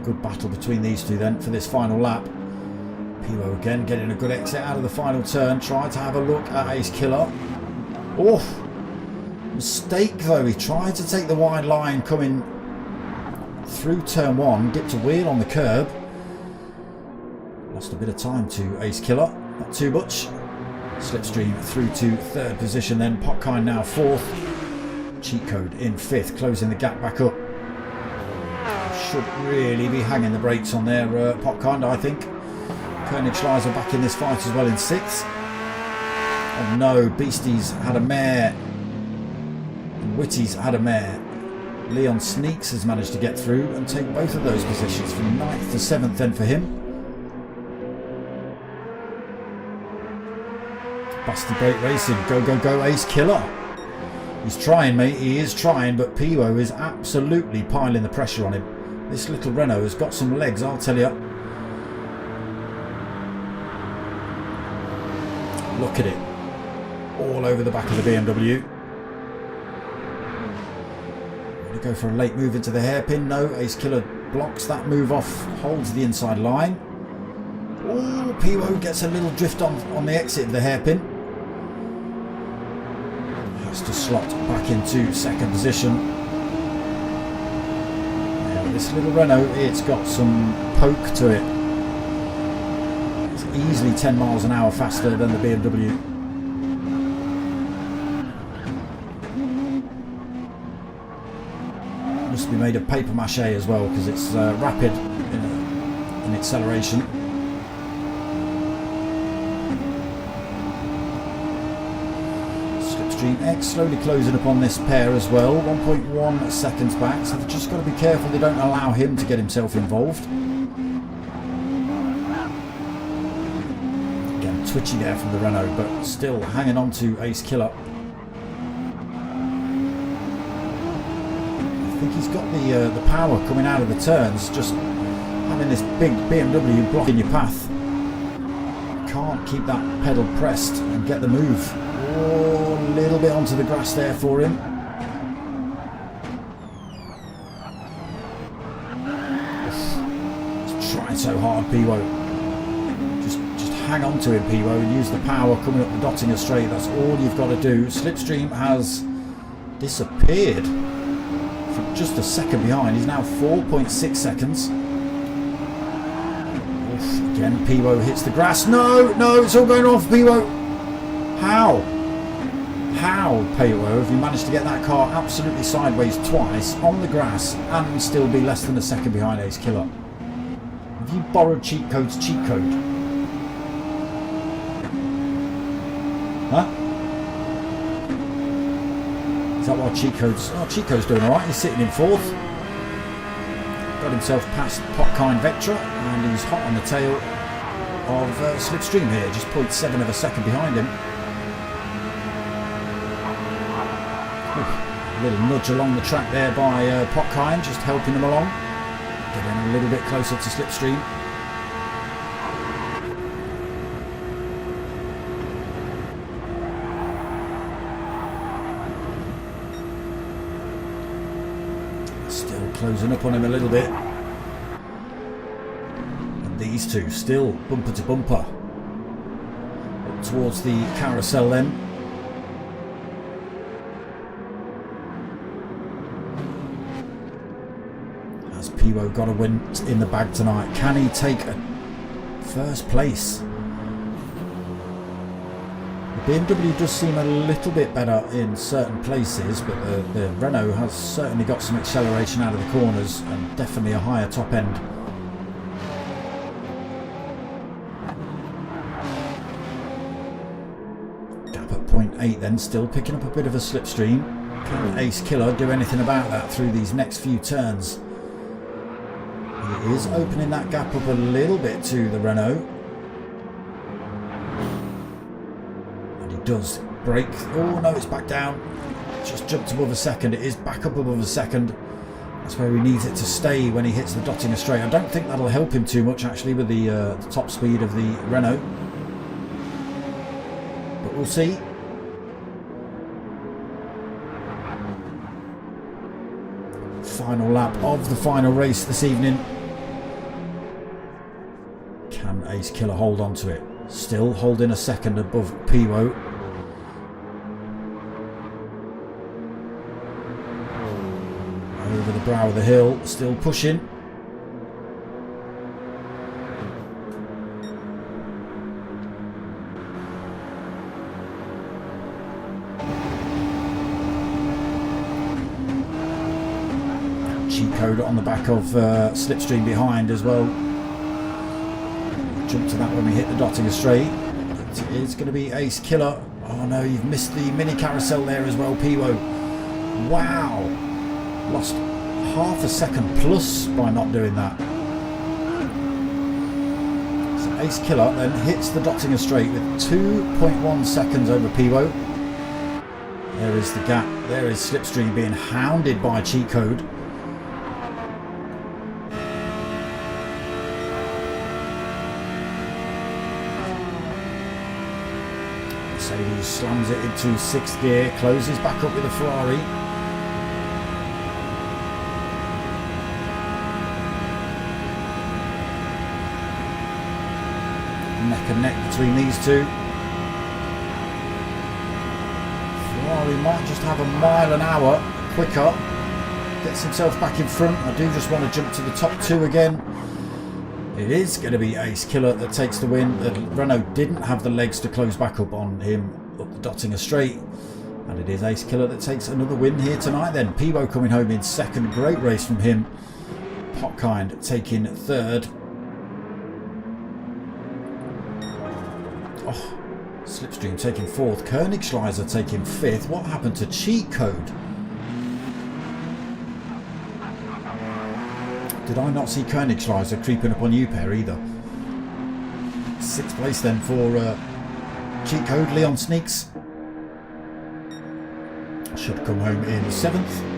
Good battle between these two then for this final lap. Pivo again getting a good exit out of the final turn. Tried to have a look at Ace Killer. Oh, mistake though. He tried to take the wide line coming through turn 1. Dipped a wheel on the curb. Lost a bit of time to Ace Killer. Not too much. Slipstream through to 3rd position then. Potkind now 4th. Cheat Code in 5th, closing the gap back up. Should really be hanging the brakes on their Potkind, I think. Koenigschleiser back in this fight as well in 6th. Oh no, Beastie's had a mare. And Whitty's had a mare. Leon Sneaks has managed to get through and take both of those positions from 9th to 7th then for him. Busty Brake Racing, go, go, go, Ace Killer. He's trying, mate, he is trying, but Pivo is absolutely piling the pressure on him. This little Renault has got some legs, I'll tell you. Look at it. All over the back of the BMW. Going to go for a late move into the hairpin. No, Ace Killer blocks that move off, holds the inside line. Oh, Pivo gets a little drift on the exit of the hairpin. Has to slot back into 2nd position. Now, this little Renault, it's got some poke to it. It's easily 10 miles an hour faster than the BMW. Must be made of paper mache as well because it's rapid in acceleration. Slipstream X slowly closing upon this pair as well, 1.1 seconds back, so they've just got to be careful they don't allow him to get himself involved. Again, twitchy there from the Renault, but still hanging on to Ace Killer. I think he's got the power coming out of the turns, just having this big BMW blocking your path. Can't keep that pedal pressed and get the move. Oh, a little bit onto the grass there for him. He's trying so hard, Pivo. Just hang on to him, Pivo, and use the power coming up the Dottinger straight. That's all you've got to do. Slipstream has disappeared from just a second behind. He's now 4.6 seconds. Oof, again, Pivo hits the grass. No, it's all going off, Pivo. How, Pivo, have you managed to get that car absolutely sideways twice on the grass and still be less than a second behind Ace Killer? Have you borrowed Cheat Code's cheat code? Huh? Is that why Cheat Code's... Oh, Cheat Code's doing alright. He's sitting in 4th. Got himself past Potkind Vectra and he's hot on the tail of Slipstream here. Just 0.7 of a second behind him. A little nudge along the track there by Potkind, just helping him along. Getting a little bit closer to Slipstream. Still closing up on him a little bit. And these two still bumper to bumper. Up towards the carousel then. Pivo got a win in the bag tonight. Can he take a 1st place? The BMW does seem a little bit better in certain places, but the Renault has certainly got some acceleration out of the corners and definitely a higher top end. Gap at 0.8 then, still picking up a bit of a slipstream. Can Ace Killer do anything about that through these next few turns? He is opening that gap up a little bit to the Renault. And he does brake. Oh no, it's back down. Just jumped above a second. It is back up above a second. That's where he needs it to stay when he hits the Dottinger straight. I don't think that'll help him too much actually with the top speed of the Renault. But we'll see. Final lap of the final race this evening. Ace Killer hold on to it. Still holding a second above Piwo. Over the brow of the hill, still pushing. Cheat code on the back of Slipstream behind as well. Jump to that when we hit the Dottinger straight. It is going to be Ace Killer. Oh no, you've missed the mini carousel there as well, Piwo. Wow. Lost half a second plus by not doing that. So Ace Killer then hits the Dottinger straight with 2.1 seconds over Piwo. There is the gap. There is Slipstream being hounded by cheat code. Mercedes slams it into 6th gear, closes back up with a Ferrari. Neck and neck between these two. Ferrari might just have a mile an hour quicker. Gets himself back in front. I do just want to jump to the top 2 again. It is going to be Ace Killer that takes the win. The Renault didn't have the legs to close back up on him up the Dottinger straight. And it is Ace Killer that takes another win here tonight then. Piwo coming home in 2nd. Great race from him. Potkind taking 3rd. Oh, Slipstream taking 4th. Koenigschleiser taking 5th. What happened to cheat code? Did I not see Koenigschleiser creeping up on you pair either? 6th place then for cheat code. Leon Sneaks should come home in 7th.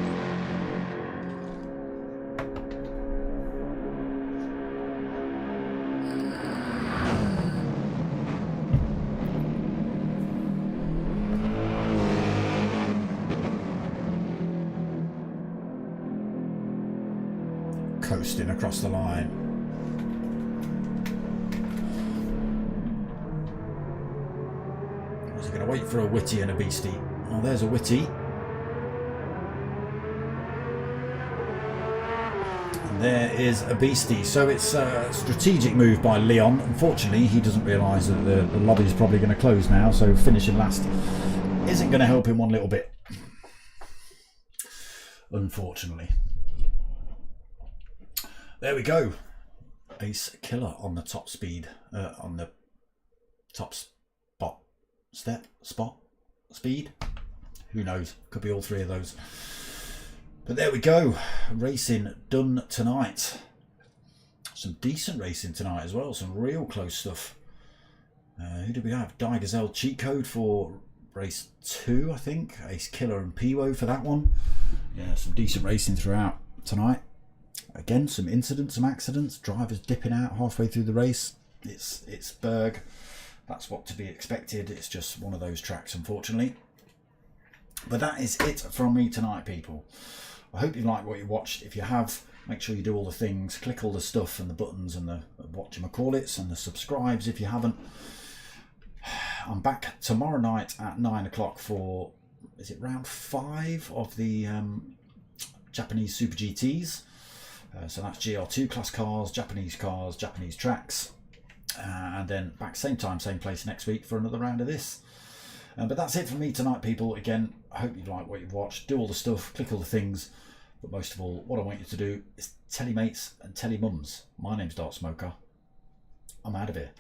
Coasting across the line. Is he going to wait for a Witty and a Beastie? Oh, there's a Witty. And there is a Beastie. So it's a strategic move by Leon. Unfortunately, he doesn't realise that the lobby is probably going to close now, so finishing last isn't going to help him one little bit. Unfortunately. There we go. Ace Killer on the top speed, on the top speed. Who knows? Could be all 3 of those. But there we go. Racing done tonight. Some decent racing tonight as well. Some real close stuff. Who did we have? Gazelle cheat code for race 2, I think. Ace Killer and Piwo for that one. Yeah, some decent racing throughout tonight. Again, some incidents, some accidents, drivers dipping out halfway through the race. It's Berg. That's what to be expected. It's just one of those tracks, unfortunately. But that is it from me tonight, people. I hope you liked what you watched. If you have, make sure you do all the things. Click all the stuff and the buttons and the whatchamacallits and the subscribes if you haven't. I'm back tomorrow night at 9 o'clock for, is it round 5 of the Japanese Super GTs? So that's GR2 class cars, Japanese tracks, and then back same time, same place next week for another round of this. But that's it from me tonight, people. Again, I hope you like what you've watched. Do all the stuff, click all the things, but most of all, what I want you to do is tell your mates and tell your mums. My name's Dark Smoker. I'm out of here.